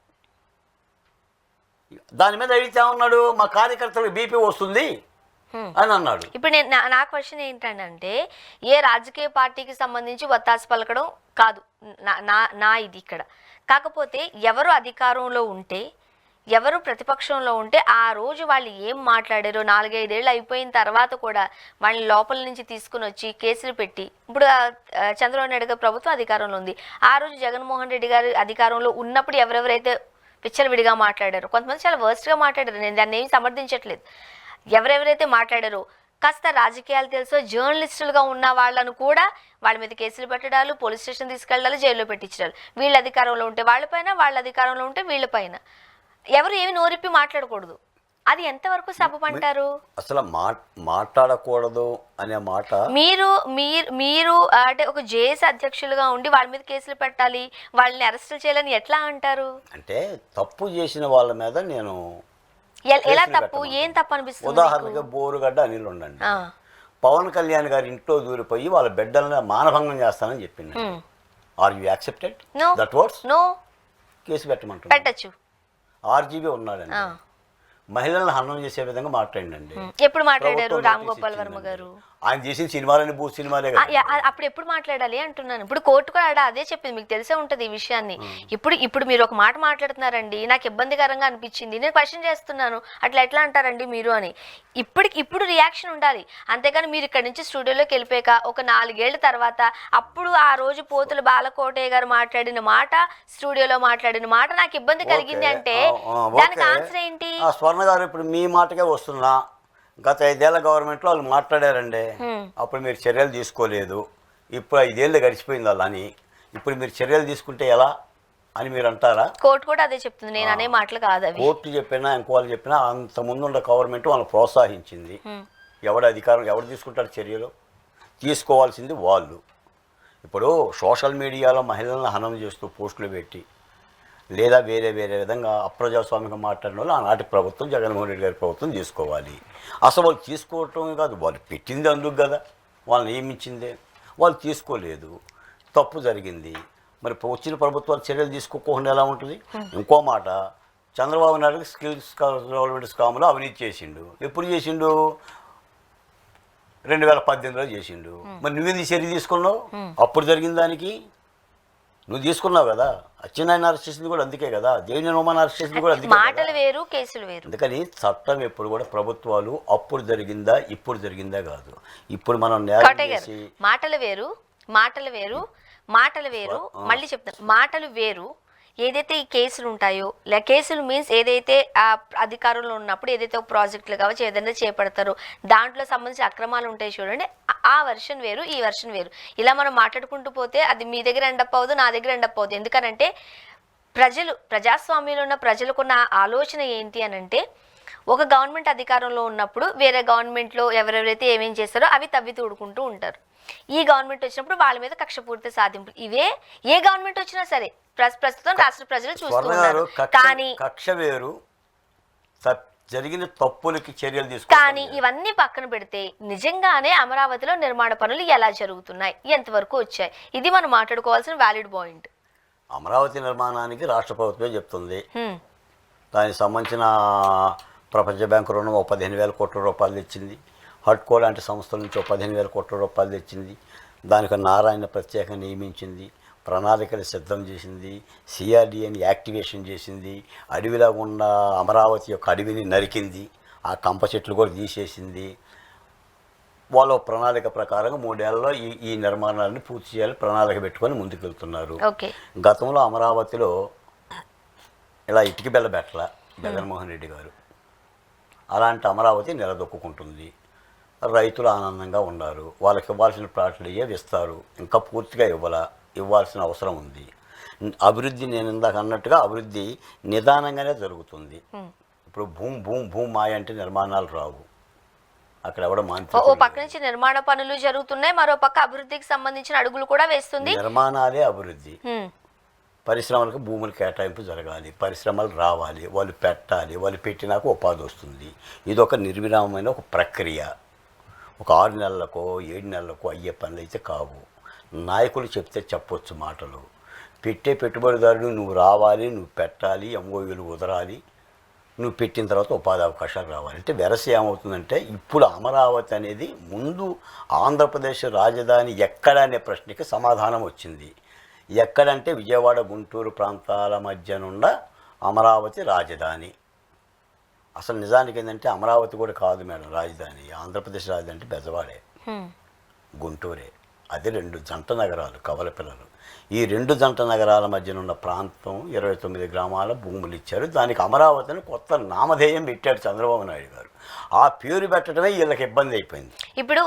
దాని మీద అడిగితే ఏమన్నాడు? మా కార్యకర్తలకు బీపీ వస్తుంది అని అన్నాడు. ఇప్పుడు నా క్వశ్చన్ ఏంటంటే, ఏ రాజకీయ పార్టీకి సంబంధించి వత్తాసు పలకడం కాదు నా ఇది ఇక్కడ. కాకపోతే ఎవరు అధికారంలో ఉంటే, ఎవరు ప్రతిపక్షంలో ఉంటే ఆ రోజు వాళ్ళు ఏం మాట్లాడారో 4-5 ఏళ్ళు అయిపోయిన తర్వాత కూడా వాళ్ళని లోపల నుంచి తీసుకుని వచ్చి కేసులు పెట్టి, ఇప్పుడు చంద్రబాబు నాయుడు గారి ప్రభుత్వం అధికారంలో ఉంది. ఆ రోజు జగన్మోహన్ రెడ్డి గారు అధికారంలో ఉన్నప్పుడు ఎవరెవరైతే విచ్చలవిడిగా మాట్లాడారు, కొంతమంది చాలా వర్స్ట్గా మాట్లాడారు, నేను దాన్ని ఏమి సమర్థించట్లేదు. ఎవరెవరైతే మాట్లాడారో, కాస్త రాజకీయాలు తెలుసో జర్నలిస్టులుగా ఉన్న వాళ్ళను కూడా వాళ్ళ మీద కేసులు పెట్టడాలు, పోలీస్ స్టేషన్ తీసుకెళ్ళాలి, జైల్లో పెట్టించడాలు. వీళ్ళ అధికారంలో ఉంటే వాళ్ళపైన, వాళ్ళ అధికారంలో ఉంటే వీళ్ళపైన. ఎవరు ఏమి నోరిప్పి మాట్లాడకూడదు. అది ఎంతవరకు సబబంటారు? అసలు మాట్లాడకూడదు అనే మాట మీరు మీరు మీరు అంటే ఒక జేఏసీ అధ్యక్షులుగా ఉండి వాళ్ళ మీద కేసులు పెట్టాలి, వాళ్ళని అరెస్ట్ చేయాలని ఎట్లా అంటారు? అంటే తప్పు చేసిన వాళ్ళ మీద నేను ఎలా కేసులు తప్పు? పెట్టమంటాను. ఏం తప్పు అనిపిస్తుంది ఉదాహరణగా మీకు? బోరుగడ్డ అనిల్ ఉండండి. ఆ, పవన్ కళ్యాణ్ గారి ఇంట్లో దూరిపోయి వాళ్ళ బిడ్డలను మానభంగం చేస్తానని చెప్పింది. Are you accepted no that words? No, case పెట్టమంటున్నాను. పెట్టచ్చు. ఆర్జీబీ ఉన్నాడండి, మహిళలను హనం చేసే విధంగా మాట్లాడండి. ఎప్పుడు మాట్లాడారు ప్రభుత్వం రామ్ నోటీస్ గోపాల్ వర్మ ఇచ్చిందండి. గారు? ఆయన చేసిన సినిమాలని భూ సినిమాలే కదా. అప్పుడు ఎప్పుడు మాట్లాడాలి అంటున్నాను. ఇప్పుడు కోర్టు కూడా అదే చెప్పింది, మీకు తెలిసే ఉంటది ఈ విషయాన్ని. ఇప్పుడు మీరు ఒక మాట మాట్లాడుతున్నారండి, నాకు ఇబ్బందికరంగా అనిపించింది, నేను క్వశ్చన్ చేస్తున్నాను, అట్లా ఎట్లా అంటారండి మీరు అని. ఇప్పుడు రియాక్షన్ ఉండాలి, అంతేగాని మీరు ఇక్కడ నుంచి స్టూడియోలోకి వెళ్ళిపోయాక ఒక 4 ఏళ్ల తర్వాత అప్పుడు ఆ రోజు పోతుల బాలకోటయ్య గారు మాట్లాడిన మాట, స్టూడియోలో మాట్లాడిన మాట నాకు ఇబ్బంది కలిగింది అంటే దానికి ఆన్సర్ ఏంటి? స్వర్ణ గారు, ఇప్పుడు మీ మాటకే వస్తున్నా. గత 5 ఏళ్ల గవర్నమెంట్లో వాళ్ళు మాట్లాడారండి, అప్పుడు మీరు చర్యలు తీసుకోలేదు. ఇప్పుడు 5 ఏళ్ళు గడిచిపోయింది అలా అని ఇప్పుడు మీరు చర్యలు తీసుకుంటే ఎలా అని మీరు అంటారా? కోర్టు కూడా అదే చెప్తుంది, నేను అనే మాటలు కాదు అవి. కోర్టు చెప్పినా ఇంకోళ్ళు చెప్పినా అంత ముందున్న గవర్నమెంట్ వాళ్ళని ప్రోత్సహించింది. ఎవడి అధికారం ఎవరు తీసుకుంటారు చర్యలు? తీసుకోవాల్సింది వాళ్ళు. ఇప్పుడు సోషల్ మీడియాలో మహిళలను హనం చేస్తూ పోస్టులు పెట్టి లేదా వేరే వేరే విధంగా అప్రజాస్వామికంగా మాట్లాడిన వాళ్ళు ఆనాటి ప్రభుత్వం, జగన్మోహన్ రెడ్డి గారి ప్రభుత్వం తీసుకోవాలి. అసలు వాళ్ళు తీసుకోవటమే కాదు, వాళ్ళు పెట్టింది అందుకు కదా, వాళ్ళని నియమించిందే. వాళ్ళు తీసుకోలేదు, తప్పు జరిగింది. మరి వచ్చిన ప్రభుత్వాలు చర్యలు తీసుకోకుండా ఎలా ఉంటుంది? ఇంకో మాట, చంద్రబాబు నాయుడు స్కిల్స్ డెవలప్మెంట్ స్కామ్లో అవినీతి చేసిండు. ఎప్పుడు చేసిండు? 2018లో చేసిండు. మరి నువ్వేంది చర్య తీసుకున్నావు? అప్పుడు జరిగిన దానికి నువ్వు తీసుకున్నావు కదా. అచ్చెన్నాయుడు అరెస్ట్ చేసింది కూడా అందుకే కదా, దేవిని నోమాన్ అరెస్ట్ చేసింది కూడా అందుకే. మాటలు వేరు, కేసులు వేరు. అందుకని చట్టం ఎప్పుడు కూడా ప్రభుత్వాలు అప్పుడు జరిగిందా ఇప్పుడు జరిగిందా కాదు. ఇప్పుడు మనం మాటలు వేరు, మాటలు వేరు, మాటలు వేరు. మళ్ళీ చెప్తాను, మాటలు వేరు. ఏదైతే ఈ కేసులు ఉంటాయో, కేసులు మీన్స్ ఏదైతే ఆ అధికారంలో ఉన్నప్పుడు ఏదైతే ఒక ప్రాజెక్టులు కావచ్చు ఏదైనా చేపడతారో దాంట్లో సంబంధించి అక్రమాలు ఉంటాయి చూడండి, ఆ వెర్షన్ వేరు, ఈ వెర్షన్ వేరు. ఇలా మనం మాట్లాడుకుంటూ పోతే అది మీ దగ్గర ఎండప్ అవ్వదు, నా దగ్గర ఎండప్ అవ్వదు. ఎందుకనంటే ప్రజాస్వామ్యంలో ఉన్న ప్రజలకున్న ఆలోచన ఏంటి అనంటే, ఒక గవర్నమెంట్ అధికారంలో ఉన్నప్పుడు వేరే గవర్నమెంట్లో ఎవరెవరైతే ఏమేం చేస్తారో అవి తవ్వి తూడుకుంటూ ఉంటారు. ఈ గవర్నమెంట్ వచ్చినప్పుడు వాళ్ళ మీద కక్షపూరిత సాధింపులు. ఇవే ఏ గవర్నమెంట్ వచ్చినా సరే ప్రస్తుతం రాష్ట్ర ప్రజలు చూస్తున్నారు. కానీ కక్ష వేరు, జరిగిన తప్పులకి చర్యలు తీసుకోవాలి. కానీ ఇవన్నీ పక్కన పెడితే నిజంగానే అమరావతిలో నిర్మాణ పనులు ఎలా జరుగుతున్నాయి, ఎంతవరకు వచ్చాయి, ఇది మనం మాట్లాడుకోవాల్సిన వ్యాలిడ్ పాయింట్. అమరావతి నిర్మాణానికి రాష్ట్ర ప్రభుత్వమే చెప్తుంది. దానికి సంబంధించిన ప్రపంచ బ్యాంకు రుణం 15,000 కోట్ల రూపాయలు తెచ్చింది. హడ్కో లాంటి సంస్థల నుంచి 15,000 కోట్ల రూపాయలు తెచ్చింది. దానికి నారాయణ ప్రత్యేకంగా నియమించింది, ప్రణాళికలు సిద్ధం చేసింది, సిఆర్డీఏని యాక్టివేషన్ చేసింది, అడవిలో ఉన్న అమరావతి యొక్క అడవిని నరికింది, ఆ కంప చెట్లు కూడా తీసేసింది. వాళ్ళ ప్రణాళిక ప్రకారంగా 3 ఏళ్లలో ఈ నిర్మాణాలను పూర్తి చేయాలి ప్రణాళిక పెట్టుకొని ముందుకు వెళ్తున్నారు. గతంలో అమరావతిలో ఇలా ఇటుక బెల్ల బెట్ల జగన్మోహన్ రెడ్డి గారు. అలాంటి అమరావతి నిలదొక్కుంటుంది. రైతులు ఆనందంగా ఉన్నారు. వాళ్ళకి ఇవ్వాల్సిన ప్లాట్లు ఇస్తారు, ఇంకా పూర్తిగా ఇవ్వాల్సిన అవసరం ఉంది. అభివృద్ధి నేను ఇందాక అన్నట్టుగా అభివృద్ధి నిదానంగానే జరుగుతుంది. ఇప్పుడు భూమ్ మాయ అంటే నిర్మాణాలు రావు. అక్కడ ఎవడో ఓ పక్క నుంచి నిర్మాణ పనులు జరుగుతున్నాయి, మరో పక్క అభివృద్ధికి సంబంధించిన అడుగులు కూడా వేస్తుంది. నిర్మాణాలే అభివృద్ధి. పరిశ్రమలకు భూములు కేటాయింపు జరగాలి, పరిశ్రమలు రావాలి, వాళ్ళు పెట్టాలి, వాళ్ళు పెట్టినాక ఉపాధి వస్తుంది. ఇది ఒక నిర్విరామమైన ఒక ప్రక్రియ. ఒక 6 నెలలకో 7 నెలలకో అయ్యే పనులు అయితే కావు. నాయకులు చెప్తే చెప్పొచ్చు మాటలు, పెట్టే పెట్టుబడిదారుడు నువ్వు రావాలి, నువ్వు పెట్టాలి, ఎంఓయూలు కుదరాలి, నువ్వు పెట్టిన తర్వాత ఉపాధి అవకాశాలు రావాలి. అంటే వెరసి ఏమవుతుందంటే, ఇప్పుడు అమరావతి అనేది ముందు ఆంధ్రప్రదేశ్ రాజధాని ఎక్కడ అనే ప్రశ్నకి సమాధానం వచ్చింది. ఎక్కడంటే విజయవాడ గుంటూరు ప్రాంతాల మధ్యనున్న అమరావతి రాజధాని. అసలు నిజానికి ఏంటంటే అమరావతి కూడా కాదు మేడం రాజధాని. ఆంధ్రప్రదేశ్ రాజధాని అంటే బెజవాడే, గుంటూరే. అది 2 జంట నగరాలు కవలపిల్లలు. ఈ 2 జంట నగరాల మధ్యన ఉన్న ప్రాంతం 29 గ్రామాల భూములు ఇచ్చారు. దానికి అమరావతిని కొత్త నామధేయం పెట్టాడు చంద్రబాబు నాయుడు గారు. ఆ పేరు పెట్టడమే వీళ్ళకి ఇబ్బంది అయిపోయింది. ఇప్పుడు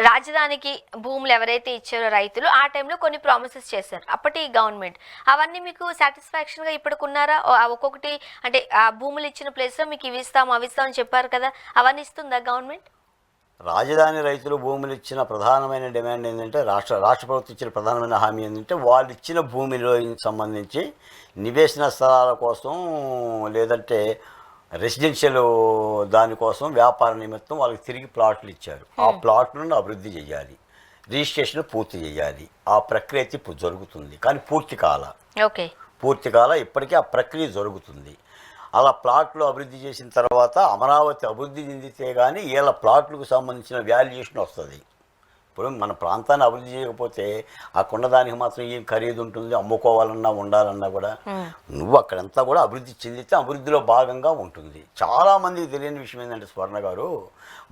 రాజధానికి భూములు ఎవరైతే ఇచ్చారో రైతులు ఆ టైంలో కొన్ని ప్రామిసెస్ చేశారు అప్పటి గవర్నమెంట్. అవన్నీ మీకు సాటిస్ఫాక్షన్గా ఇప్పటికున్నారా? ఒక్కొక్కటి అంటే ఆ భూములు ఇచ్చిన ప్లేస్లో మీకు ఇవి ఇస్తాం అవి ఇస్తాం అని చెప్పారు కదా, అవన్నీ ఇస్తుందా గవర్నమెంట్? రాజధాని రైతులు భూములు ఇచ్చిన ప్రధానమైన డిమాండ్ ఏంటంటే రాష్ట్ర ప్రభుత్వం ఇచ్చిన ప్రధానమైన హామీ ఏంటంటే వాళ్ళు ఇచ్చిన భూమిలో సంబంధించి నివేశన స్థలాల కోసం లేదంటే రెసిడెన్షియల్ దానికోసం వ్యాపార నిమిత్తం వాళ్ళకి తిరిగి ప్లాట్లు ఇచ్చారు. ఆ ప్లాట్లను అభివృద్ధి చేయాలి, రిజిస్ట్రేషన్ పూర్తి చేయాలి. ఆ ప్రక్రియ ఇప్పుడు జరుగుతుంది, కానీ పూర్తి కాల ఇప్పటికీ ఆ ప్రక్రియ జరుగుతుంది. అలా ప్లాట్లు అభివృద్ధి చేసిన తర్వాత అమరావతి అభివృద్ధి చెందితే కానీ వీళ్ళ ప్లాట్లకు సంబంధించిన వాల్యుయేషన్ వస్తుంది. ఇప్పుడు మన ప్రాంతాన్ని అభివృద్ధి చేయకపోతే ఆ కొండదానికి మాత్రం ఏం ఖరీదు ఉంటుంది, అమ్ముకోవాలన్నా ఉండాలన్నా కూడా. నువ్వు అక్కడంతా కూడా అభివృద్ధి చెందితే అభివృద్ధిలో భాగంగా ఉంటుంది. చాలామందికి తెలియని విషయం ఏంటంటే స్వర్ణ గారు,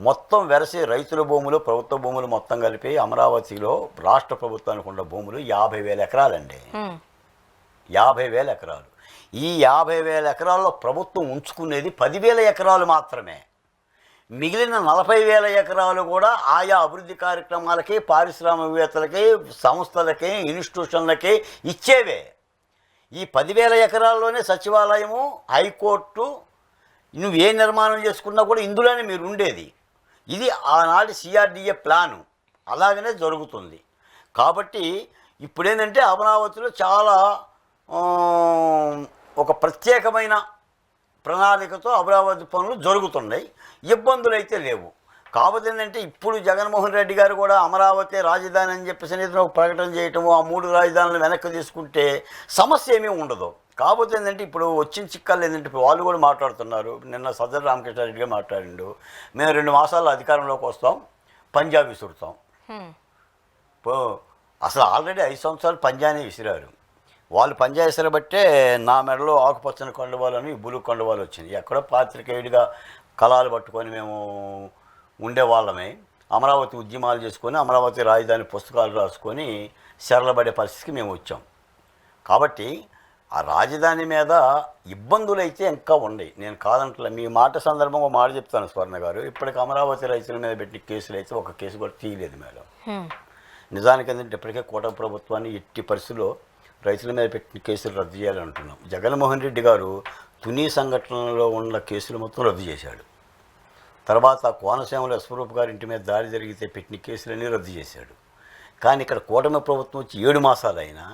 మొత్తం వెరసి రైతుల భూములు ప్రభుత్వ భూములు మొత్తం కలిపి అమరావతిలో రాష్ట్ర ప్రభుత్వానికి ఉన్న భూములు 50,000 ఎకరాలండి. 50,000 ఎకరాలు. ఈ 50,000 ఎకరాల్లో ప్రభుత్వం ఉంచుకునేది 10,000 ఎకరాలు మాత్రమే. మిగిలిన 40,000 ఎకరాలు కూడా ఆయా అభివృద్ధి కార్యక్రమాలకి, పారిశ్రామికవేత్తలకి, సంస్థలకి, ఇన్స్టిట్యూషన్లకి ఇచ్చేవే. ఈ 10,000 ఎకరాల్లోనే సచివాలయము, హైకోర్టు, నువ్వు ఏ నిర్మాణం చేసుకున్నా కూడా ఇందులోనే మీరు ఉండేది. ఇది ఆనాటి సిఆర్డిఏ ప్లాను, అలాగనే జరుగుతుంది. కాబట్టి ఇప్పుడేంటంటే అమరావతిలో చాలా ఒక ప్రత్యేకమైన ప్రణాళికతో అమరావతి పనులు జరుగుతున్నాయి. ఇబ్బందులు అయితే లేవు. కాకపోతే ఏంటంటే ఇప్పుడు జగన్మోహన్ రెడ్డి గారు కూడా అమరావతి రాజధాని అని చెప్పేసి ఒక ప్రకటన చేయటము, ఆ 3 రాజధానులు వెనక్కి తీసుకుంటే సమస్య ఏమీ ఉండదు. కాకపోతే ఏంటంటే ఇప్పుడు వచ్చిన చిక్కాలు ఏంటంటే వాళ్ళు కూడా మాట్లాడుతున్నారు. నిన్న సజ్జల రామకృష్ణారెడ్డి గారు మాట్లాడిండు, మేము 2 మాసాల్లో అధికారంలోకి వస్తాం, పంజాబ్ విసురుతాం. అసలు ఆల్రెడీ 5 సంవత్సరాలు పంజానే విసిరారు. వాళ్ళు పనిచేసారు బట్టే నా మెడలో ఆకుపచ్చని కొండవాళ్ళని బులు కొండవాళ్ళు వచ్చింది. ఎక్కడో పాత్రికేయుడిగా కళాలు పట్టుకొని మేము ఉండేవాళ్ళమే. అమరావతి ఉద్యమాలు చేసుకొని అమరావతి రాజధాని పుస్తకాలు రాసుకొని శరళబడే పరిస్థితికి మేము వచ్చాం. కాబట్టి ఆ రాజధాని మీద ఇబ్బందులు అయితే ఇంకా ఉన్నాయి, నేను కాదంటలే. మీ మాట సందర్భంగా మాట చెప్తాను స్వర్ణ గారు, ఇప్పటికి అమరావతి రైతుల మీద పెట్టిన కేసులు అయితే ఒక కేసు కూడా తీయలేదు మేడం. నిజానికి ఏంటంటే ఇప్పటికే కూటమి ప్రభుత్వాన్ని ఎట్టి పరిస్థితుల్లో రైతుల మీద పెట్టిన కేసులు రద్దు చేయాలంటున్నాం. జగన్మోహన్ రెడ్డి గారు తుని సంఘటనలో ఉన్న కేసులు మొత్తం రద్దు చేశాడు. తర్వాత కోనసీమలో స్వరూప్ గారి ఇంటి మీద దాడి జరిగితే పెట్టిన కేసులన్నీ రద్దు చేశాడు. కానీ ఇక్కడ కూటమి ప్రభుత్వం వచ్చి 7 మాసాలైనా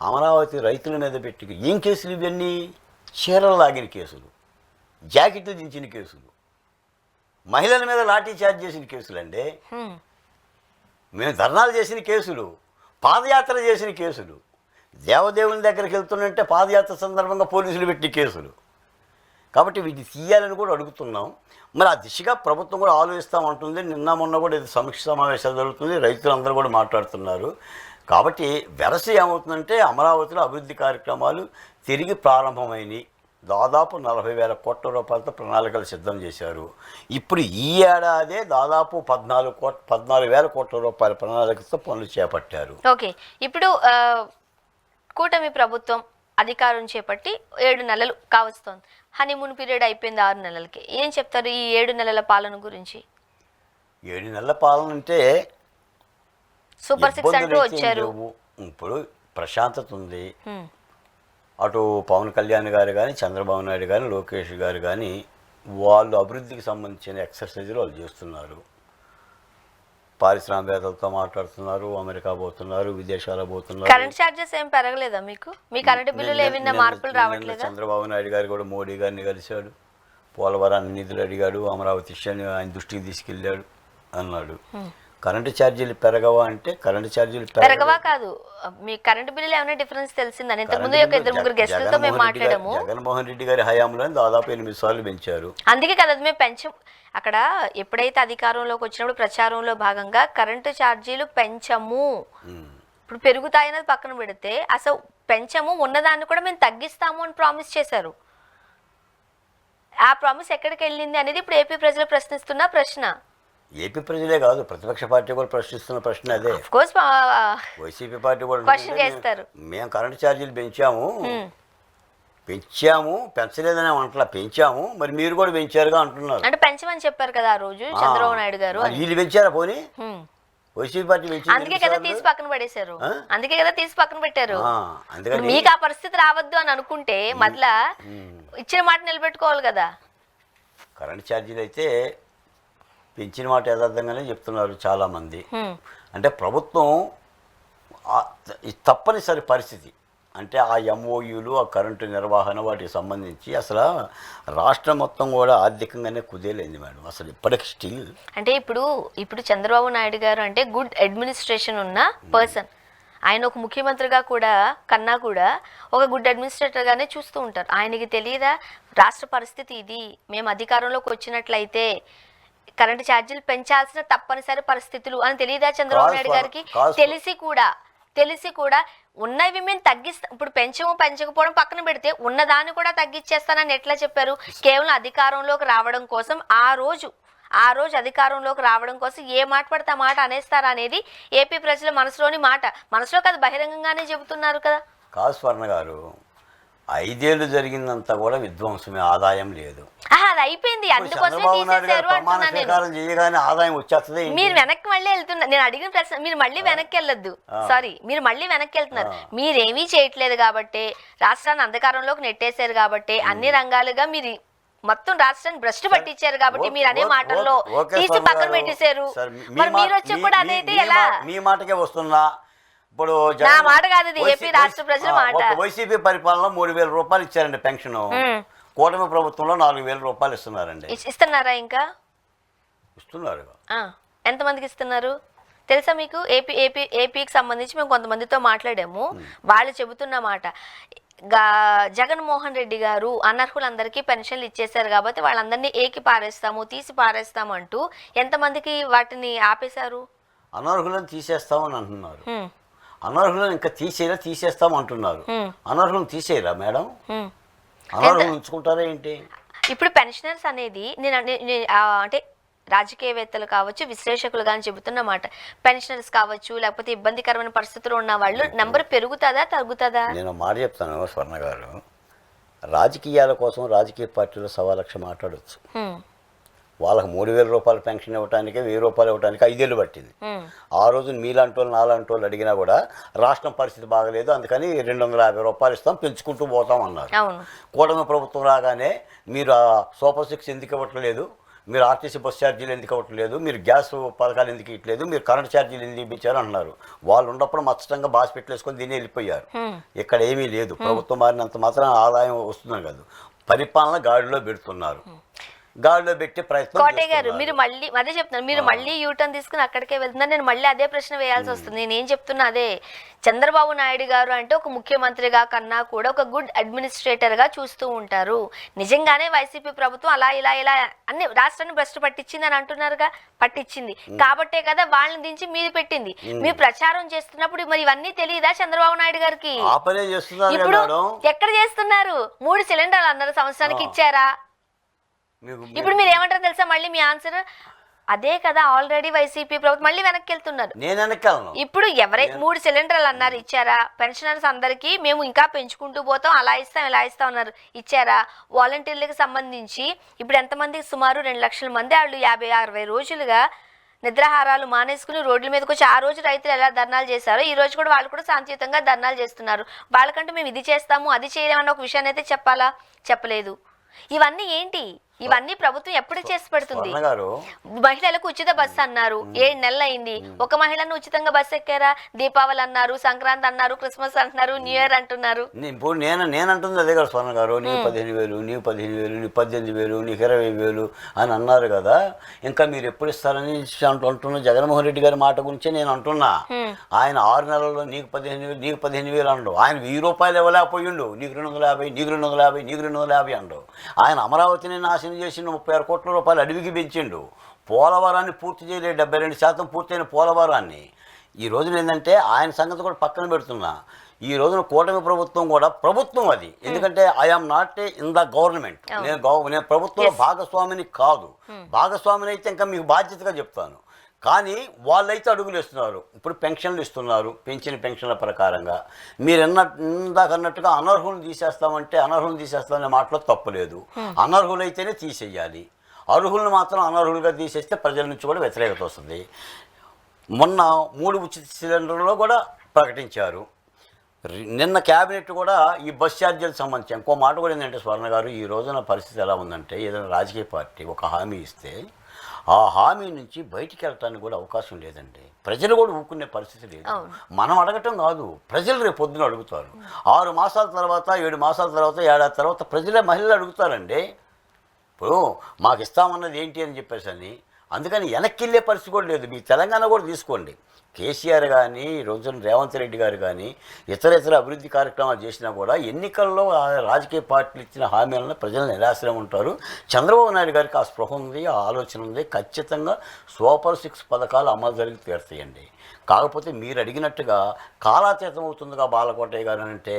అమరావతి రైతుల మీద పెట్టి ఏం కేసులు ఇవన్నీ? చీరలు లాగిన కేసులు, జాకెట్లు దించిన కేసులు, మహిళల మీద లాఠీ చార్జ్ చేసిన కేసులండి. మేము ధర్నాలు చేసిన కేసులు, పాదయాత్ర చేసిన కేసులు, దేవదేవుని దగ్గరికి వెళ్తున్నట్టే పాదయాత్ర సందర్భంగా పోలీసులు పెట్టి కేసులు. కాబట్టి వీటిని తీయాలని కూడా అడుగుతున్నాం. మరి ఆ దిశగా ప్రభుత్వం కూడా ఆలోచిస్తామంటుంది. నిన్న మొన్న కూడా ఇది సమీక్ష సమావేశాలు జరుగుతుంది, రైతులందరూ కూడా మాట్లాడుతున్నారు. కాబట్టి వెరసి ఏమవుతుందంటే అమరావతిలో అభివృద్ధి కార్యక్రమాలు తిరిగి ప్రారంభమైనవి. దాదాపు 40,000 కోట్ల రూపాయలతో ప్రణాళికలు సిద్ధం చేశారు. ఇప్పుడు ఈ ఏడాదే దాదాపు 14,000 కోట్ల రూపాయల ప్రణాళికతో పనులు చేపట్టారు. ఓకే, ఇప్పుడు కూటమి ప్రభుత్వం అధికారం చేపట్టి 7 నెలలు కావస్తోంది. హనీమూన్ పీరియడ్ అయిపోయింది 6 నెలలకి. ఏం చెప్తారు ఈ 7 నెలల పాలన గురించి? 7 నెలల పాలన అంటే సూపర్ 6 అంటూ వచ్చారు. ఇప్పుడు ప్రశాంతత ఉంది. అటు పవన్ కళ్యాణ్ గారు కానీ, చంద్రబాబు నాయుడు కానీ, లోకేష్ గారు కానీ వాళ్ళు అభివృద్ధికి సంబంధించిన ఎక్సర్సైజులు వాళ్ళు చేస్తున్నారు. పారిశ్రామికవేత్తలతో మాట్లాడుతున్నారు, అమెరికా పోతున్నారు, విదేశాలకు పోతున్నారు. కరెంట్ ఛార్జెస్ ఏం పెరగలేదా మీకు? మీ కరెంట్ బిల్లులు ఏమైనా మార్పులు రావట్లేదా? చంద్రబాబు నాయుడు గారు కూడా మోడీ గారిని కలిశాడు, పోలవరాన్ని నిధులు అడిగాడు, అమరావతి విషయాన్ని ఆయన దృష్టికి తీసుకెళ్ళాడు అన్నాడు. కరెంటు ఛార్జీలు పెరగవా అంటే కరెంటు ఛార్జీలు పెరగవా కాదు, మీ కరెంటు బిల్లులు ఏమైనా డిఫరెన్స్ తెలిసిందని? ఇంతకుముందు 2-3 గెస్టులతో మేము మాట్లాడాము. జగన్మోహన్ రెడ్డి గారి హయాంలో దాదాపు 8 సార్లు పెంచారు. అందుకే కదా మేము పెంచాం. అక్కడ ఎప్పుడైతే అధికారంలోకి వచ్చినప్పుడు ప్రచారంలో భాగంగా కరెంటు ఛార్జీలు పెంచము, ఇప్పుడు పెరుగుతాయన్నది పక్కన పెడితే అసలు పెంచము, ఉన్నదాన్ని కూడా మేము తగ్గిస్తాము అని ప్రామిస్ చేశారు. ఆ ప్రామిస్ ఎక్కడికి వెళ్ళింది అనేది ఇప్పుడు ఏపీ ప్రజలు ప్రశ్నిస్తున్న ప్రశ్న. ఏపీ ప్రజలే కాదు, ప్రతిపక్ష పార్టీ కూడా ప్రశ్నిస్తున్న ప్రశ్న అదే. ఆఫ్ కోర్స్ వైసీపీ పార్టీ కూడా క్వశ్చన్ చేస్తారు. మేము కరెంట్ ఛార్జీలు పెంచాము, పెంచలేదనే అంటలా, పెంచాము, మరి మీరు కూడా పెంచారుగా అంటున్నారు. అంటే పెంచమని చెప్పారు కదా ఆ రోజు చంద్రబాబు నాయుడు గారు. వీళ్ళు పెంచారా పోనీ? వైసీపీ పార్టీ పెంచింది. అందుకే కదా తీసి పక్కన పడేశారు, అందుకే కదా తీసి పక్కన పెట్టారు. అందుకని మీకు ఆ పరిస్థితి రావద్దు అని అనుకుంటే మళ్ళా ఇచ్చిన మాట నిలబెట్టుకోవాలి కదా. కరెంట్ ఛార్జీలు అయితే పెంచిన మాట యథార్థంగానే చెప్తున్నారు చాలామంది. అంటే ప్రభుత్వం తప్పనిసరి పరిస్థితి అంటే ఆ ఎంఓయూలు, ఆ కరెంటు నిర్వహణ, వాటికి సంబంధించి అసలు రాష్ట్రం మొత్తం కూడా ఆర్థికంగానే కుదేలైంది మేడం అసలు ఇప్పటికి స్టిల్. అంటే ఇప్పుడు చంద్రబాబు నాయుడు గారు అంటే గుడ్ అడ్మినిస్ట్రేషన్ ఉన్న పర్సన్. ఆయన ఒక ముఖ్యమంత్రిగా కూడా కన్నా కూడా ఒక గుడ్ అడ్మినిస్ట్రేటర్గానే చూస్తూ ఉంటారు. ఆయనకి తెలియదా రాష్ట్ర పరిస్థితి ఇది, మేము అధికారంలోకి వచ్చినట్లయితే కరెంటు ఛార్జీలు పెంచాల్సిన తప్పనిసరి పరిస్థితులు అని తెలియదా చంద్రబాబు నాయుడు గారికి? తెలిసి కూడా ఉన్నవి మేము తగ్గిస్తాం. ఇప్పుడు పెంచకపోవడం పక్కన పెడితే ఉన్నదాన్ని కూడా తగ్గించేస్తానని ఎట్లా చెప్పారు? కేవలం అధికారంలోకి రావడం కోసం ఆ రోజు అధికారంలోకి రావడం కోసం ఏ మాట పడితే ఆ మాట అనేస్తారా అనేది ఏపీ ప్రజల మనసులోని మాట. మనసులో కాదు, బహిరంగంగానే చెబుతున్నారు కదా. కాదు స్వర్ణ గారు, 5 ఏళ్ళు జరిగిందంతా కూడా విధ్వంసమే, ఆదాయం లేదు. అది అయిపోయింది, అందుకోసమే తీసేశారు అంటున్నా నేను. ఆదాయం వచ్చేస్తుంది. మీరు వెనక్కి మళ్ళీ వెళ్తున్నారు. నేను అడిగిన ప్రశ్న మీరు మళ్ళీ వెనక్కి వెళ్ళొద్దు. సారీ, మీరు మళ్ళీ వెనక్కి వెళ్తున్నారు. మీరేమీ చేయట్లేదు కాబట్టి, రాష్ట్రాన్ని అంధకారంలోకి నెట్టేశారు కాబట్టి, అన్ని రంగాలుగా మీరు మొత్తం రాష్ట్రాన్ని భ్రష్టు పట్టించారు కాబట్టి మీరు అనే మాటల్లో తీసి పక్కన పెట్టేశారు. మరి మీరు వచ్చి కూడా అదైతే ఎలా? మీ మాటకే వస్తున్నా. ఇప్పుడు నా మాట కాదు, ఏపీ రాష్ట్ర ప్రజల మాట. వైసీపీ పరిపాలన 3,000 రూపాయలు ఇచ్చారండి పెన్షన్. కూటమి ప్రభుత్వంలో 4,000 రూపాయలు ఇస్తున్నారండి. ఇస్తున్నారా? ఇంకా ఇస్తున్నారు. ఎంతమందికి ఇస్తున్నారు తెలుసా మీకు? ఏపీకి సంబంధించి మేము కొంతమందితో మాట్లాడాము. వాళ్ళు చెబుతున్న మాట, జగన్మోహన్ రెడ్డి గారు అనర్హులందరికీ పెన్షన్లు ఇచ్చేశారు కాబట్టి వాళ్ళందరినీ తీసి పారేస్తాము అంటూ ఎంతమందికి వాటిని ఆపేశారు? అనర్హులను తీసేస్తామని అంటున్నారు. అనర్హులను ఇంకా తీసేస్తాం అంటున్నారు. అనర్హులను తీసేయరా మేడం? అనర్హులను ఉంచుకుంటారా ఏంటి? ఇప్పుడు పెన్షనర్స్ అనేది నేను అంటే రాజకీయవేత్తలు కావచ్చు, విశ్లేషకులు కానీ చెబుతున్నమాట, పెన్షనర్స్ కావచ్చు, లేకపోతే ఇబ్బందికరమైన పరిస్థితులు ఉన్న వాళ్ళు నెంబర్ పెరుగుతుందా తగ్గుతుందా? నేను మాట చెప్తాను స్వర్ణ గారు, రాజకీయాల కోసం రాజకీయ పార్టీలు 1,00,000 మాట్లాడవచ్చు. వాళ్ళకి 3,000 రూపాయలు పెన్షన్ ఇవ్వడానికి, 1,000 రూపాయలు ఇవ్వడానికి 5 ఏళ్ళు పట్టింది. ఆ రోజు మీలాంటి వాళ్ళు నాలాంటి వాళ్ళు అడిగినా కూడా రాష్ట్రం పరిస్థితి బాగలేదు, అందుకని 250 రూపాయలు ఇస్తాం, పెంచుకుంటూ పోతాం అన్నారు. కూటమి ప్రభుత్వం రాగానే మీరు ఆ సూపర్ 6 ఎందుకు ఇవ్వట్లేదు, మీరు ఆర్టీసీ బస్ ఛార్జీలు ఎందుకు ఇవ్వట్లేదు, మీరు గ్యాస్ పథకాలు ఎందుకు ఇవ్వట్లేదు, మీరు కరెంట్ ఛార్జీలు ఎందుకు ఇచ్చారు అంటున్నారు. వాళ్ళు ఉన్నప్పుడు మచ్చటంగా బాస్ పెట్టేసుకొని దీన్ని వెళ్ళిపోయారు. ఇక్కడ ఏమీ లేదు. ప్రభుత్వం మారినంత మాత్రం ఆదాయం వస్తుందని కాదు, పరిపాలన గాడిలో పెడుతున్నారు. గాడిలో పెట్టి ప్రయత్నం. కోటయ్య గారు, మీరు మళ్ళీ అదే చెప్తున్నారు, మీరు మళ్ళీ యూటర్న్ తీసుకుని అక్కడికే వెళ్తున్నారు. నేను మళ్ళీ అదే ప్రశ్న వేయాల్సి వస్తుంది. నేనేం చెప్తున్నా అదే, చంద్రబాబు నాయుడు గారు అంటే ఒక ముఖ్యమంత్రిగా కన్నా కూడా ఒక గుడ్ అడ్మినిస్ట్రేటర్ గా చూస్తూ ఉంటారు. నిజంగానే వైసీపీ ప్రభుత్వం అలా ఇలా అన్ని రాష్ట్రాన్ని భ్రష్టు పట్టించింది అని అంటున్నారుగా. పట్టించింది కాబట్టే కదా వాళ్ళని దించి మీది పెట్టింది. మీరు ప్రచారం చేస్తున్నప్పుడు మరి ఇవన్నీ తెలియదా చంద్రబాబు నాయుడు గారికి? ఇప్పుడు ఎక్కడ చేస్తున్నారు? 3 సిలిండర్లు అన్నారు, సంవత్సరానికి ఇచ్చారా? ఇప్పుడు మీరు ఏమంటారు తెలుసా? మళ్ళీ మీ ఆన్సర్ అదే కదా, ఆల్రెడీ వైసీపీ ప్రభుత్వం మళ్ళీ వెనక్కి వెళ్తున్నారు. ఇప్పుడు 3 సిలిండర్లు అన్నారు, ఇచ్చారా? పెన్షనర్స్ అందరికీ మేము ఇంకా పెంచుకుంటూ పోతాం, అలా ఇస్తాం ఇలా ఇస్తాం అన్నారు, ఇచ్చారా? వాలంటీర్లకు సంబంధించి ఇప్పుడు ఎంతమంది? సుమారు 2 లక్షల మంది. వాళ్ళు 50-60 రోజులుగా నిద్రాహారాలు మానేసుకుని రోడ్ల మీదకి వచ్చి, ఆ రోజు రైతులు ఎలా ధర్నాలు చేశారో ఈ రోజు కూడా వాళ్ళు కూడా శాంతియుతంగా ధర్నాలు చేస్తున్నారు. వాళ్ళకంటే మేము ఇది చేస్తాము అది చేయలేమన్న ఒక విషయాన్ని అయితే చెప్పాలా? చెప్పలేదు. ఇవన్నీ ఏంటి? ఇవన్నీ ప్రభుత్వం ఎప్పుడు చేసి పెడుతుంది? మహిళలకు ఉచిత బస్సు అన్నారు, 7 నెలలు అయింది. ఒక మహిళను ఉచితంగా బస్సు ఎక్కారా? దీపావళి అన్నారు, సంక్రాంతి అన్నారు, క్రిస్మస్ అంటున్నారు, న్యూ ఇయర్ అంటున్నారు. ఇప్పుడు నేనంటుంది అదే కదా స్వర్ణ గారు, నీకు 15,000, నీకు 15,000, నీకు 18,000, నీకు 20,000 అని అన్నారు కదా. ఇంకా మీరు ఎప్పుడు ఇస్తారని అంటున్న జగన్మోహన్ రెడ్డి గారి మాట గురించే నేను అంటున్నా. ఆయన 6 నెలల్లో నీకు 15,000, నీకు 15,000 అండు. ఆయన 1,000 రూపాయలు ఇవ్వలేకపోయిండు. నీకు 250, నీకు 250, నీకు 250 అండు. ఆయన అమరావతిని నాశనం చేసిన 36 కోట్ల రూపాయలు అడవికి పెంచిండు. పోలవరాన్ని పూర్తి చేయలేదు, 72% పూర్తయిన పోలవరాన్ని. ఈ రోజున ఏంటంటే ఆయన సంగతి కూడా పక్కన పెడుతున్నా, ఈ రోజున కూటమి ప్రభుత్వం కూడా ప్రభుత్వం అది. ఎందుకంటే I am not in the government, నేను ప్రభుత్వంలో భాగస్వామిని కాదు. భాగస్వామిని అయితే ఇంకా మీకు బాధ్యతగా చెప్తాను. కానీ వాళ్ళైతే అడుగులు ఇస్తున్నారు. ఇప్పుడు పెన్షన్లు ఇస్తున్నారు, పెంచిన పెన్షన్ల ప్రకారంగా. మీరు ఇందాక అన్నట్టుగా అనర్హులను తీసేస్తామనే మాటలో తప్పులేదు. అనర్హులైతేనే తీసేయాలి, అర్హులను మాత్రం అనర్హులుగా తీసేస్తే ప్రజల నుంచి కూడా వ్యతిరేకత వస్తుంది. మొన్న 3 ఉచిత సిలిండర్లో కూడా ప్రకటించారు. నిన్న క్యాబినెట్ కూడా ఈ బస్ ఛార్జీలకు సంబంధించి ఇంకో మాట కూడా ఏంటంటే, స్వర్ణ గారు, ఈ రోజున పరిస్థితి ఎలా ఉందంటే, ఏదైనా రాజకీయ పార్టీ ఒక హామీ ఇస్తే ఆ హామీ నుంచి బయటికి వెళ్ళటానికి కూడా అవకాశం లేదండి. ప్రజలు కూడా ఊరుకునే పరిస్థితి లేదు. మనం అడగటం కాదు, ప్రజలు రేపు పొద్దున అడుగుతారు. 6 మాసాల తర్వాత, 7 మాసాల తర్వాత, ఏడాది తర్వాత ప్రజలే మహిళలు అడుగుతారండి. ఇప్పుడు మాకు ఇస్తామన్నది ఏంటి అని చెప్పేసి అందుకని వెనక్కి వెళ్ళే పరిస్థితి కూడా లేదు. మీ తెలంగాణ కూడా తీసుకోండి, కేసీఆర్ కానీ, రోజున రేవంత్ రెడ్డి గారు కానీ ఇతర అభివృద్ధి కార్యక్రమాలు చేసినా కూడా ఎన్నికల్లో రాజకీయ పార్టీలు ఇచ్చిన హామీలను ప్రజలు నిరాశలో ఉంటారు. చంద్రబాబు నాయుడు గారికి ఆ స్పృహ ఉంది, ఆ ఆలోచన ఉంది. ఖచ్చితంగా సూపర్ 6 పథకాలు అమలు జరిగి తీరుతాయండి. కాకపోతే మీరు అడిగినట్టుగా కాలాతీతం అవుతుందిగా బాలకోటయ్య గారు అంటే,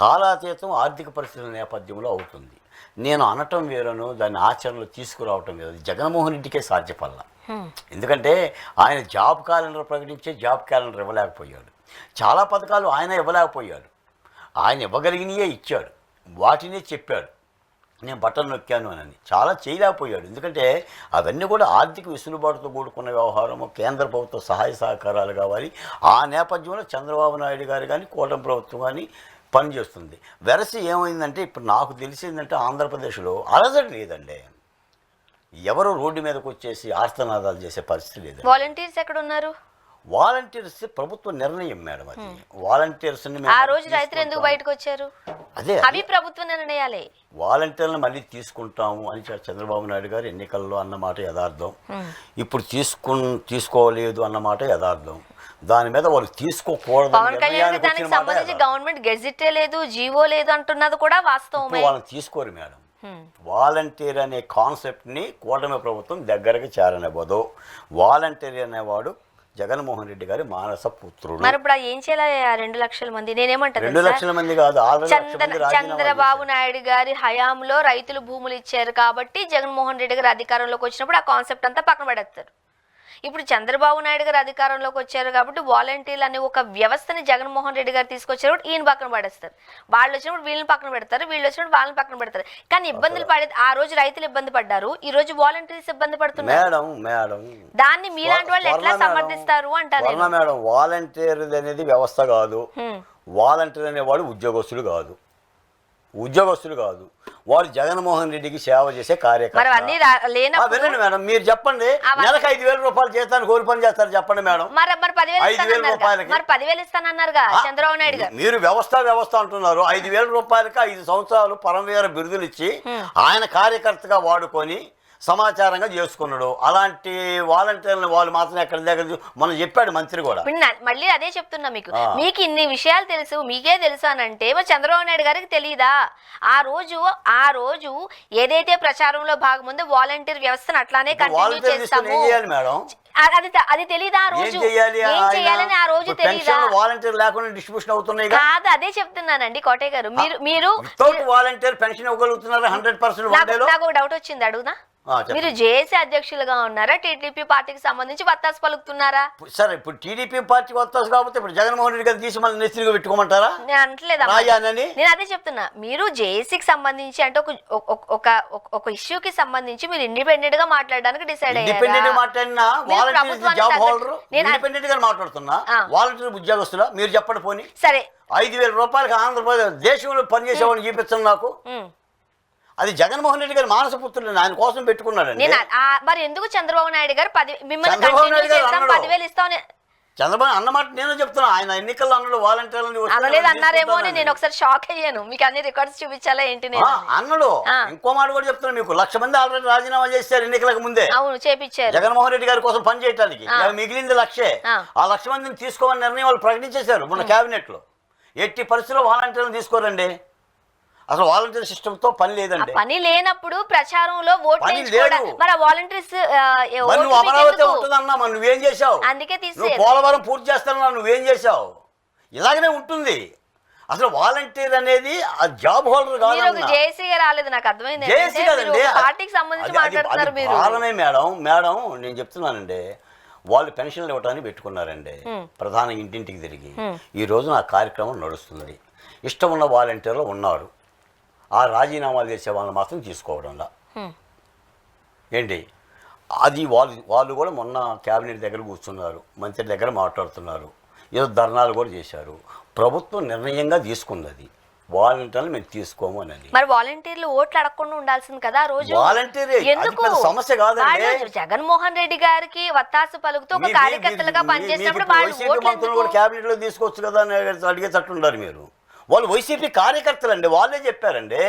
కాలాతీతం ఆర్థిక పరిస్థితుల నేపథ్యంలో అవుతుంది. నేను అనటం వేరను, దాన్ని ఆచరణలో తీసుకురావటం వేరు. జగన్మోహన్ రెడ్డికే సాధ్యపడాల. ఎందుకంటే ఆయన జాబ్ క్యాలెండర్ ప్రకటించే జాబ్ క్యాలెండర్ ఇవ్వలేకపోయాడు. చాలా పథకాలు ఆయన ఇవ్వలేకపోయాడు. ఆయన ఇవ్వగలిగినయే ఇచ్చాడు, వాటినే చెప్పాడు నేను బట్టలు నొక్కాను అని. చాలా చేయలేకపోయాడు. ఎందుకంటే అవన్నీ కూడా ఆర్థిక వెసులుబాటుతో కూడుకున్న వ్యవహారము, కేంద్ర ప్రభుత్వ సహాయ సహకారాలు కావాలి. ఆ నేపథ్యంలో చంద్రబాబు నాయుడు గారు కానీ, కూటమి ప్రభుత్వం కానీ పనిచేస్తుంది. వెరసి ఏమైందంటే, ఇప్పుడు నాకు తెలిసిందంటే ఆంధ్రప్రదేశ్లో అలజడి లేదండి. ఎవరు రోడ్డు మీదకి వచ్చేసి ఆర్తనాదాలు చేసే పరిస్థితి లేదు. వాలంటీర్స్ ఎక్కడ ఉన్నారు? వాలంటీర్స్ ప్రభుత్వ నిర్ణయం మేడం. అది వాలంటీర్స్ ఆ రోజు రైతులు ఎందుకు బయటకు వచ్చారు? అవి ప్రభుత్వ నిర్ణయాలే. వాలంటీర్లను మళ్ళీ తీసుకుంటాము అని చంద్రబాబు నాయుడు గారు ఎన్నికల్లో అన్నమాట యథార్థం. ఇప్పుడు తీసుకోలేదు అన్నమాట యథార్థం. దాని మీద వాళ్ళు తీసుకోకూడదు. పవన్ కళ్యాణ్ దానికి సంబంధించి గవర్నమెంట్ గెజిటే లేదు, జీవో లేదు అంటున్నది కూడా వాస్తవమే. వాళ్ళని తీసుకోరు మేడం. వాలంటీర్ అనే కాన్సెప్ట్ని కూటమి ప్రభుత్వం దగ్గరకు చేరనివ్వదు. వాలంటీర్ అనేవాడు జగన్మోహన్ రెడ్డి గారి మానస పుత్రుడు. మరి ఇప్పుడు ఏం చేయాలి? 2 లక్షల మంది, నేనేమంటాను, 2 లక్షల మంది కాదు, చంద్రబాబు నాయుడు గారి హయాంలో రైతులు భూములు ఇచ్చారు కాబట్టి జగన్మోహన్ రెడ్డి గారు అధికారంలోకి వచ్చినప్పుడు ఆ కాన్సెప్ట్ అంతా పక్కన పడేస్తారు. ఇప్పుడు చంద్రబాబు నాయుడు గారు అధికారంలోకి వచ్చారు కాబట్టి వాలంటీర్లు అనే ఒక వ్యవస్థని జగన్మోహన్ రెడ్డి గారు తీసుకొచ్చారు, ఈయన పక్కన పడేస్తారు. వాళ్ళు వచ్చినప్పుడు వీళ్ళని పక్కన పెడతారు, వీళ్ళు వచ్చినప్పుడు వాళ్ళని పక్కన పెడతారు. కానీ ఇబ్బందులు పడే ఆ రోజు రైతులు ఇబ్బంది పడ్డారు, ఈ రోజు వాలంటీర్స్ ఇబ్బంది పడుతున్నారు. దాన్ని మీలాంటి వాళ్ళు ఎట్లా సమర్థిస్తారు అంటారు. మేడం, వాలంటీర్ అనేది వ్యవస్థ కాదు. వాలంటీర్ అనేవాడు ఉద్యోగస్తులు కాదు, వాడు జగన్మోహన్ రెడ్డికి సేవ చేసే కార్యకర్త. మేడం మీరు చెప్పండి, నెలకు 5,000 రూపాయలు చేస్తాను కోరి పని చేస్తారు చెప్పండి మేడం. 5,000 రూపాయలకి 10,000 ఇస్తానన్నారుగా చంద్రబాబు నాయుడు గారు. మీరు వ్యవస్థ అంటున్నారు. 5,000 రూపాయలకి 5 సంవత్సరాలు పరమవీర బిరుదులు ఇచ్చి ఆయన కార్యకర్తగా వాడుకొని సమాచారంగా చేసుకున్నాడు. అలాంటి వాలంటీర్లు వాళ్ళు మాత్రం ఎక్కడ దగ్గర మనం చెప్పాడు మంత్రి కూడా. మళ్ళీ అదే చెప్తున్నా, మీకు ఇన్ని విషయాలు తెలుసు, మీకే తెలుసు అని అంటే మరి చంద్రబాబు నాయుడు గారికి తెలియదా? ఆ రోజు ఏదైతే ప్రచారంలో భాగం ఉందో వాలంటీర్ వ్యవస్థను అట్లానే కంటిన్యూ చేస్తాము అది తెలీదా? ఆ రోజు ఏం చేయాలని ఆ రోజు తెలీదా? వాలంటీర్ లేకుండా డిస్ట్రిబ్యూషన్ అవుతున్నాయి కాదు, అదే చెప్తున్నానండి కోటయ్య గారు. మీరు వాలంటీర్ పెన్షన్ ఇవ్వగలుగుతున్నారు 100%. నాకు డౌట్ వచ్చింది, అడుగునా? మీరు జేఏసీ అధ్యక్షులుగా ఉన్నారా, టీడీపీ పార్టీకి సంబంధించి వత్తాసు పలుకుతున్నారా? సరే, ఇప్పుడు టీడీపీ పార్టీకి వత్తాసు కాబట్టి ఇప్పుడు జగన్మోహన్ రెడ్డి గారు తీసి మళ్ళీ నెత్తిగా పెట్టుకోమంటారా? నేను అంటలేదా, నేను అదే చెప్తున్నా. మీరు జేఏసీకి సంబంధించి అంటే ఒక ఇష్యూకి సంబంధించి మీరు ఇండిపెండెంట్ గా మాట్లాడడానికి డిసైడ్ అయ్యారు. మాట్లాడుతున్నా వాలంటీర్ ఉద్యోగస్తులా మీరు చెప్పండి. పోనీ సరే, 5,000 రూపాయలకి ఆంధ్రప్రదేశ్ దేశంలో పనిచేసేవాడిని చూపించండి నాకు. అది జగన్మోహన్ రెడ్డి గారు మానసపుత్రుడు, ఆయన కోసం పెట్టుకున్నాడండి. మరి ఎందుకు చంద్రబాబు నాయుడు గారు 10,000 ఇస్తామని చంద్రబాబు అన్నమాట నేను చెప్తున్నా. ఆయన ఎన్నికల్లో అన్నాడు వాలంటీర్లు అన్నారేమో అని నేను ఒకసారి షాక్ అయ్యాను. మీకు అన్ని రికార్డ్స్ చూపించాలా ఏంటి? అన్నాడు. ఇంకో మాట కూడా చెప్తున్నా, మీకు 1,00,000 మంది ఆల్రెడీ రాజీనామా చేశారు ఎన్నికలకు ముందే. అవును, చేపించారు. జగన్మోహన్ రెడ్డి గారి కోసం పని చేయడానికి మిగిలింది 1,00,000. ఆ 1,00,000 మందిని తీసుకోమని నిర్ణయం వాళ్ళు ప్రకటించేశారు మొన్న కేబినెట్ లో. ఎట్టి పరిస్థితుల్లో వాలంటీర్లను తీసుకోరండి. అసలు వాలంటీర్ సిస్టమ్తో పని లేదండి. పని లేనప్పుడు ప్రచారంలో ఓట్లు పని వేయించుకోవడం లేదు. మరి ఆ వాలంటీర్స్ మరి నువ్వు అమరావతి ఉంటుందన్నా, మరి నువ్వేం చేశావు? అందుకే నువ్వు పోలవరం పూర్తి చేస్తానన్నా, నువ్వేం చేశావు? ఇలాగనే ఉంటుంది. అసలు వాలంటీర్ అనేది ఆ జాబ్ హోల్డర్ కాదు. జేసీగా రాలేదు, నాకు అర్థమైంది. జేసీ కదండి, పార్టీకి సంబంధించి మాట్లాడుతున్నారు మీరు. పాలనే మేడం నేను చెప్తున్నానండి, వాళ్ళు పెన్షన్లు ఇవ్వడానికి పెట్టుకున్నారండి, ప్రధాన ఇంటింటికి తిరిగి. ఈ రోజు నా కార్యక్రమం నడుస్తుంది. ఇష్టం ఉన్న వాలంటీర్లు ఉన్నారు, ఆ రాజీనామాలు చేసే వాళ్ళని మాత్రం తీసుకోవడంలా ఏంటి అది. వాళ్ళు కూడా మొన్న క్యాబినెట్ దగ్గర కూర్చున్నారు, మంత్రి దగ్గర మాట్లాడుతున్నారు, ఏదో ధర్నాలు కూడా చేశారు. ప్రభుత్వం నిర్ణయంగా తీసుకుంది అది, వాలంటీర్లు మేము తీసుకోము అని. మరి వాలంటీర్లు ఓట్లు అడగకుండా ఉండాల్సింది కదా ఆ రోజు. వాలంటీర్ సమస్య కాదండి. జగన్మోహన్ రెడ్డి గారికి వత్తాసు పలుకుతూ ఒక కార్యకర్తలుగా పనిచేసినప్పుడు మంత్రులు క్యాబినెట్ లో తీసుకోవచ్చు కదా అని అడిగేటట్టుండారు మీరు. వాళ్ళు వైసీపీ కార్యకర్తలు అండి, వాళ్ళే చెప్పారండి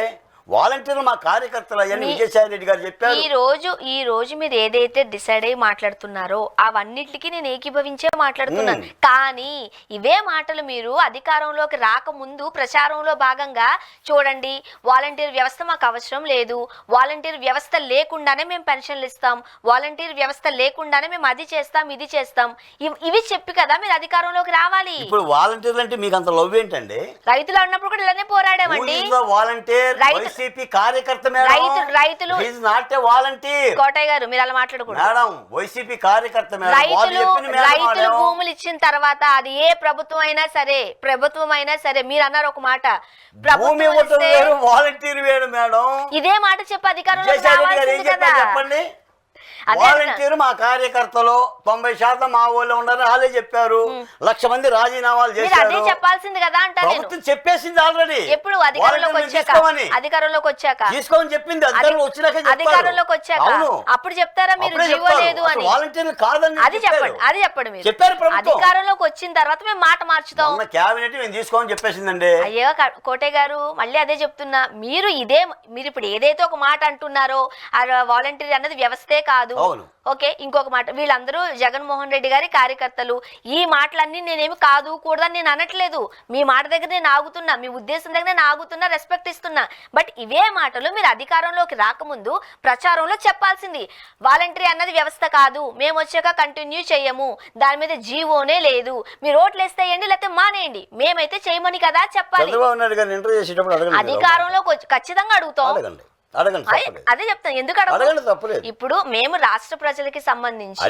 వాలంటీర్లు మా కార్యకర్తలు అని విజయసాయి రెడ్డి గారు చెప్పారు. ఈ రోజు మీరు ఏదైతే డిసైడ్ అయ్యి మాట్లాడుతున్నారో అవన్నిటికీ నేను ఏకీభవించే మాట్లాడుతున్నాను. కానీ ఇవే మాటలు మీరు అధికారంలోకి రాకముందు ప్రచారంలో భాగంగా చూడండి, వాలంటీర్ వ్యవస్థ మాకు అవసరం లేదు, వాలంటీర్ వ్యవస్థ లేకుండానే మేము పెన్షన్లు ఇస్తాం, వాలంటీర్ వ్యవస్థ లేకుండానే మేము అది చేస్తాం ఇది చేస్తాం, ఇవి చెప్పి కదా మీరు అధికారంలోకి రావాలి. ఇప్పుడు వాలంటీర్లు అంటే మీకు అంత లవ్ ఏంటండి? రైతులు అన్నప్పుడు కూడా ఇలానే పోరాడామండి. వాలంటీర్ కార్యకర్త రైతులు కోటయ్య గారు మీరు అలా మాట్లాడకూడదు మేడం. వైసీపీ కార్యకర్త రైతులు భూములు ఇచ్చిన తర్వాత అది ఏ ప్రభుత్వం అయినా సరే మీరు అన్నారు ఒక మాట, వాలంటీర్ వేడు మేడం. ఇదే మాట చెప్పి అధికారంలో చెప్పండి. వాలంటీర్ మా కార్యకర్తలు 90% మా ఊళ్ళో ఉండాలని వాళ్ళే చెప్పారు. 1,00,000 మంది రాజీనామాలు చేశారు. చెప్పాల్సింది కదా అంటారు. ప్రభుత్వం చెప్పేసింది ఆల్రెడీ. ఎప్పుడు అధికారంలోకి వచ్చాక తీసుకోమని చెప్పింది. అధికారంలోకి వచ్చాక అప్పుడు చెప్తారా మీరు జీవో లేదు అని? వాలంటీర్లు కాదని అది చెప్పండి మీరు చెప్పారు. అధికారంలోకి వచ్చిన తర్వాత మేము మాట మార్చుతాం. క్యాబినెట్ మేము తీసుకోమని చెప్పేసిందండి. అయ్యో కోటయ్య గారు మళ్ళీ అదే చెప్తున్నా, మీరు ఇప్పుడు ఏదైతే ఒక మాట అంటున్నారో వాలంటీర్ అన్నది వ్యవస్థే కాదు. ఓకే, ఇంకొక మాట, వీళ్ళందరూ జగన్మోహన్ రెడ్డి గారి కార్యకర్తలు. ఈ మాటలన్నీ నేనేమి కాదు కూడదని నేను అనట్లేదు, మీ మాట దగ్గర నేను ఆగుతున్నా, మీ ఉద్దేశం దగ్గర నేను ఆగుతున్నా, రెస్పెక్ట్ ఇస్తున్నా. బట్ ఇవే మాటలు మీరు అధికారంలోకి రాకముందు ప్రచారంలో చెప్పాల్సింది. వాలంటరీ అన్నది వ్యవస్థ కాదు, మేము వచ్చాక కంటిన్యూ చేయము, దాని మీద జీవోనే లేదు, మీరు ఓట్లు వేస్తేయండి లేకపోతే మానేయండి, మేమైతే చేయమని కదా చెప్పాలి. అధికారంలోకి ఖచ్చితంగా అడుగుతాం. అదే చెప్తాను, ఎందుకు అడగలేదు? ఇప్పుడు మేము రాష్ట్ర ప్రజలకి సంబంధించి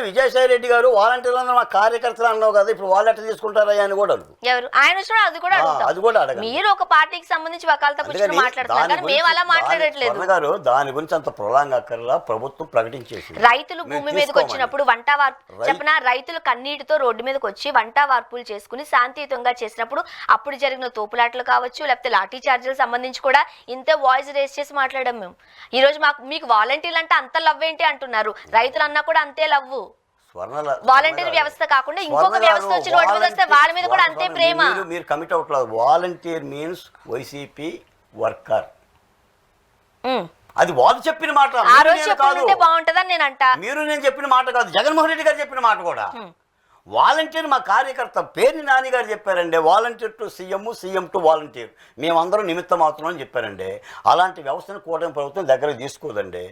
విజయసాయి రెడ్డి గారు వాలంటీర్లు మా కార్యకర్తలు అన్నావు కదా, ఇప్పుడు వాళ్ళు ఎట్లా తీసుకుంటారా అని కూడా అడుగు. ఎవరు ఆయన అది కూడా అడుగుతాం. మీరు ఒక పార్టీకి సంబంధించి వకాలత పుచ్చుకుని మాట్లాడుతున్నారు కానీ మేము అలా మాట్లాడట్లేదు గారు. దాని గురించి అంత ప్రొలాంగ్ అక్కర్లా, ప్రభుత్వం ప్రకటించేసి రైతులు భూమి మీదకి వచ్చినప్పుడు వంట వార్పు చెప్పిన రైతులు కన్నీటితో రోడ్డు మీదకి వచ్చి వంట వార్పులు చేసుకుని శాంతియుతంగా చేసినప్పుడు అప్పుడు జరిగిన తోపులాటలు కావచ్చు, లేకపోతే లాఠీ చార్జీలకు సంబంధించి కూడా ఇంతే వాయిస్ రేస్ చేసి మాట్లాడాం మేము. ఈ రోజు మీకు వాలంటీర్లు అంటే అంత లవ్ ఏంటి అంటున్నారు, రైతులు అన్నా కూడా అంతే లవ్. వాలంటీర్ వ్యవస్థ కాకుండా ఇంకొక వ్యవస్థ వచ్చి రోడ్డు మీద వస్తే వాళ్ళ మీద కూడా అంతే ప్రేమ. మీరు కమిట్ అవ్వట్లేదు. వాలంటీర్ మీన్స్ వైసీపీ వర్కర్, అది వాళ్ళు చెప్పిన మాట. ఆ రోజు చెప్పుకుంటే బాగుంటుందని నేను అంటా. నేను చెప్పిన మాట కాదు, జగన్మోహన్ రెడ్డి గారు చెప్పిన మాట కూడా. వాలంటీర్ మా కార్యకర్త పేరుని నాని గారు చెప్పారండి. Volunteer to CM, CM to volunteer, మేమందరం నిమిత్తం మాత్రం అని చెప్పారండి. అలాంటి వ్యవస్థను కూటమి ప్రభుత్వం దగ్గరకు తీసుకోదండి.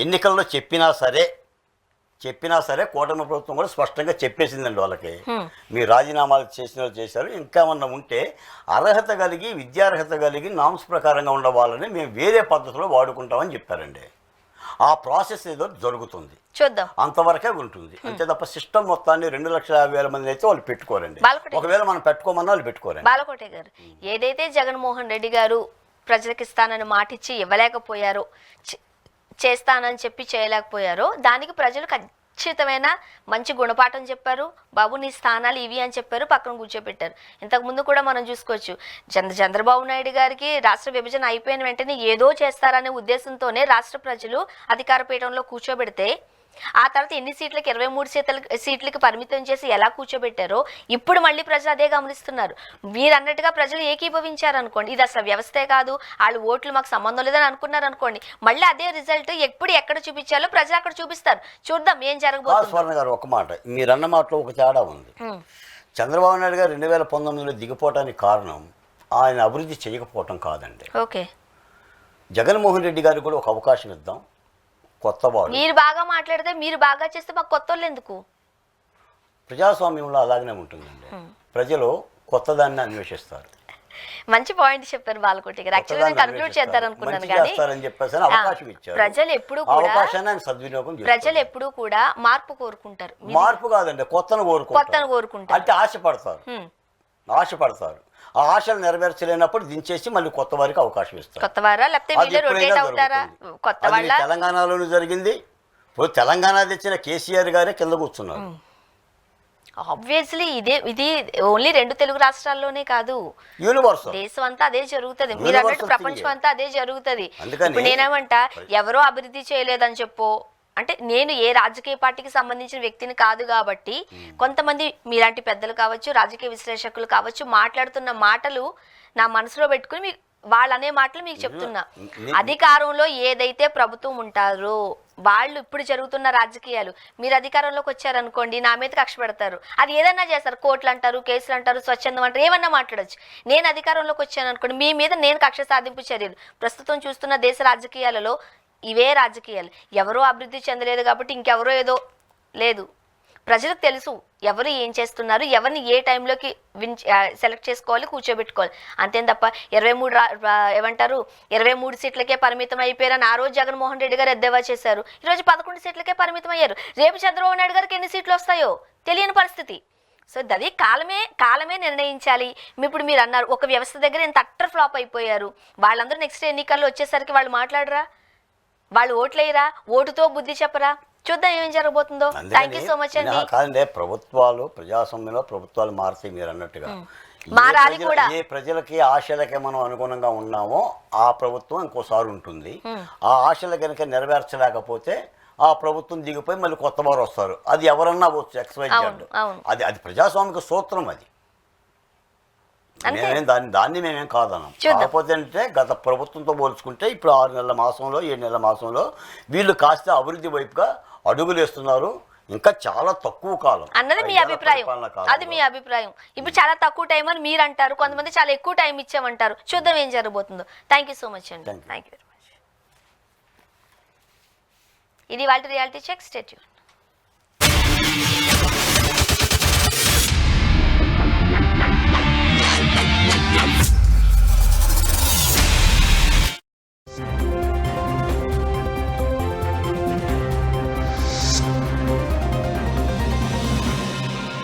ఎన్నికల్లో చెప్పినా సరే కూటమి ప్రభుత్వం కూడా స్పష్టంగా చెప్పేసిందండి వాళ్ళకి, మీరు రాజీనామాలు చేశారు, ఇంకేమన్నా ఉంటే అర్హత కలిగి విద్యార్హత కలిగి నామ్స్ ప్రకారంగా ఉన్న వాళ్ళని మేము వేరే పద్ధతిలో వాడుకుంటామని చెప్పారండి. ఆ ప్రాసెస్ ఏదో జరుగుతుంది, చూద్దాం, అంతవరకే ఉంటుంది. అంతే తప్ప సిస్టమ్ మొత్తాన్ని 2,50,000 మంది అయితే వాళ్ళు పెట్టుకోరండి. ఒకవేళ మనం పెట్టుకోమన్నా వాళ్ళు పెట్టుకోరండి. బాలకోటే గారు, ఏదైతే జగన్మోహన్ రెడ్డి గారు ప్రజలకు ఇస్తానని మాటిచ్చి ఇవ్వలేకపోయారో, చేస్తానని చెప్పి చేయలేకపోయారో, దానికి ప్రజలు ఖచ్చితమైన మంచి గుణపాఠం చెప్పారు. బాబు నీ స్థానాలు ఇవి అని చెప్పారు, పక్కన కూర్చోబెట్టారు. ఇంతకుముందు కూడా మనం చూసుకోవచ్చు, చంద్రబాబు నాయుడు గారికి రాష్ట్ర విభజన అయిపోయిన వెంటనే ఏదో చేస్తారనే ఉద్దేశంతోనే రాష్ట్ర ప్రజలు అధికార పీఠంలో కూర్చోబెడితే ఆ తర్వాత ఎన్ని సీట్లకి 23 సీట్లకి పరిమితం చేసి ఎలా కూర్చోబెట్టారో ఇప్పుడు మళ్ళీ ప్రజలు అదే గమనిస్తున్నారు. మీరు అన్నట్టుగా ప్రజలు ఏకీభవించారు అనుకోండి, ఇది అసలు వ్యవస్థే కాదు, వాళ్ళు ఓట్లు మాకు సంబంధం లేదని అనుకున్నారు అనుకోండి, మళ్ళీ అదే రిజల్ట్ ఎప్పుడు ఎక్కడ చూపించాలో ప్రజలు అక్కడ చూపిస్తారు. చూద్దాం ఏం జరగబోతుంది. స్వర్ణ గారు ఒక మాట, మీరన్న మాటలో ఒక తేడా ఉంది. చంద్రబాబు నాయుడు గారు 2019లో దిగిపోవడానికి కారణం ఆయన అభివృద్ధి చేయకపోవటం కాదండి. ఓకే, జగన్మోహన్ రెడ్డి గారికి కూడా ఒక అవకాశం ఇద్దాం. కొత్తవాడు, మీరు బాగా మాట్లాడితే మీరు బాగా చేస్తే మాకు కొత్త వాళ్ళు ఎందుకు? ప్రజాస్వామ్యంలో అలాగనే ఉంటుందండి. ప్రజలు కొత్తదాన్ని అన్వేషిస్తారు. మంచి పాయింట్ చెప్పారు బాలకోటి గారు. యాక్చువల్లీ నేను కన్క్లూడ్ చేద్దాం అనుకున్నాను కానీ అవకాశం ఇచ్చారు. ప్రజలు ఎప్పుడు ఆ కూడా అవకాశాన్ని ఆయన సద్వినియోగం చేస్తారు. ప్రజలు ఎప్పుడు కూడా మార్పు కోరుకుంటారు. మార్పు కాదండి, కొత్తను కోరుకుంటారు. అంటే ఆశపడతారు. ఆ ఆశలు నెరవేర్చలేనప్పుడు దించేసి మళ్ళీ కొత్త వారికి అవకాశం ఇస్తారు. కొత్త వారా లేకపోతే అది వీళ్ళే ఎప్పుడైనా రొటేట్ అవుతారా? జరుగుతుంది. కొత్త అది వాళ్ళ తెలంగాణలోనూ జరిగింది. ఇప్పుడు తెలంగాణ తెచ్చిన కేసీఆర్ గారే కింద కూర్చున్నారు. ఆబ్వియస్లీ ఇది ఓన్లీ 2 తెలుగు రాష్ట్రాల్లోనే కాదు, యూనివర్సల్ దేశం అంతా అదే జరుగుతుంది. మీరు అన్నట్టు ప్రపంచం అంతా అదే జరుగుతుంది. ఇప్పుడు నేనేమంటా, ఎవరో అభివృద్ధి చేయలేదని చెప్పో, అంటే నేను ఏ రాజకీయ పార్టీకి సంబంధించిన వ్యక్తిని కాదు కాబట్టి కొంతమంది మీలాంటి పెద్దలు కావచ్చు, రాజకీయ విశ్లేషకులు కావచ్చు, మాట్లాడుతున్న మాటలు నా మనసులో పెట్టుకుని వాళ్ళు అనే మాటలు మీకు చెప్తున్నా. అధికారంలో ఏదైతే ప్రభుత్వం ఉంటారో వాళ్ళు ఇప్పుడు జరుగుతున్న రాజకీయాలు, మీరు అధికారంలోకి వచ్చారనుకోండి నా మీద కక్ష పెడతారు. అది ఏదన్నా చేస్తారు, కోర్టులు అంటారు, కేసులు అంటారు, స్వచ్ఛందం అంటారు, ఏమన్నా మాట్లాడచ్చు. నేను అధికారంలోకి వచ్చాను అనుకోండి, మీ మీద నేను కక్ష సాధింపు చర్యలు. ప్రస్తుతం చూస్తున్న దేశ రాజకీయాలలో ఇవే రాజకీయాలు. ఎవరో అభివృద్ధి చెందలేదు కాబట్టి ఇంకెవరో ఏదో లేదు. ప్రజలకు తెలుసు ఎవరు ఏం చేస్తున్నారు, ఎవరిని ఏ టైంలోకి సెలెక్ట్ చేసుకోవాలి, కూర్చోబెట్టుకోవాలి. అంతేం తప్ప 23 సీట్లకే పరిమితం అయిపోయారని ఆ రోజు జగన్మోహన్ రెడ్డి గారు ఎద్దేవా చేశారు. ఈరోజు 11 సీట్లకే పరిమితం అయ్యారు. రేపు చంద్రబాబు నాయుడు గారికి ఎన్ని సీట్లు వస్తాయో తెలియని పరిస్థితి. సో అది కాలమే నిర్ణయించాలి. ఇప్పుడు మీరు అన్నారు ఒక వ్యవస్థ దగ్గర ఇంత అట్టర్ ఫ్లాప్ అయిపోయారు, వాళ్ళందరూ నెక్స్ట్ ఎన్నికల్లో వచ్చేసరికి వాళ్ళు మాట్లాడరా, వాళ్ళు ఓట్లేయరా, ఓటుతో బుద్ధి చెప్పరా? చూద్దాం ఏం జరగబోతుందో. థ్యాంక్ యూ సో మచ్ అండి. కాదండి, ప్రభుత్వాలు ప్రజాస్వామ్యంలో ప్రభుత్వాలు మారుతాయి మీరు అన్నట్టుగా. మారాలి కూడా. ఏ ప్రజలకి ఆశలకి మనం అనుగుణంగా ఉన్నామో ఆ ప్రభుత్వం ఇంకోసారి ఉంటుంది. ఆ ఆశలు కనుక నెరవేర్చలేకపోతే ఆ ప్రభుత్వం దిగిపోయి మళ్ళీ కొత్త వారు వస్తారు. అది ఎవరన్నా అవ్వచ్చు, XYZ. అది ప్రజాస్వామిక సూత్రం. అది దాన్ని మేమేం కాదన్నాం. కాకపోతే అంటే గత ప్రభుత్వంతో పోల్చుకుంటే ఇప్పుడు 6 నెలల మాసంలో 7 నెలల మాసంలో వీళ్ళు కాస్త అభివృద్ధి వైపుగా అడుగులు వేస్తున్నారు. ఇంకా చాలా తక్కువ కాలం అన్నది మీ అభిప్రాయం. అది మీ అభిప్రాయం. ఇప్పుడు చాలా తక్కువ టైం అని మీరు అంటారు, కొంతమంది చాలా ఎక్కువ టైం ఇచ్చామంటారు. చూద్దాం ఏం జరగబోతుందో. థ్యాంక్ యూ సో మచ్ అండి. Thank you very much. ఇది వాళ్ళ రియాలిటీ చెక్. Stay tune.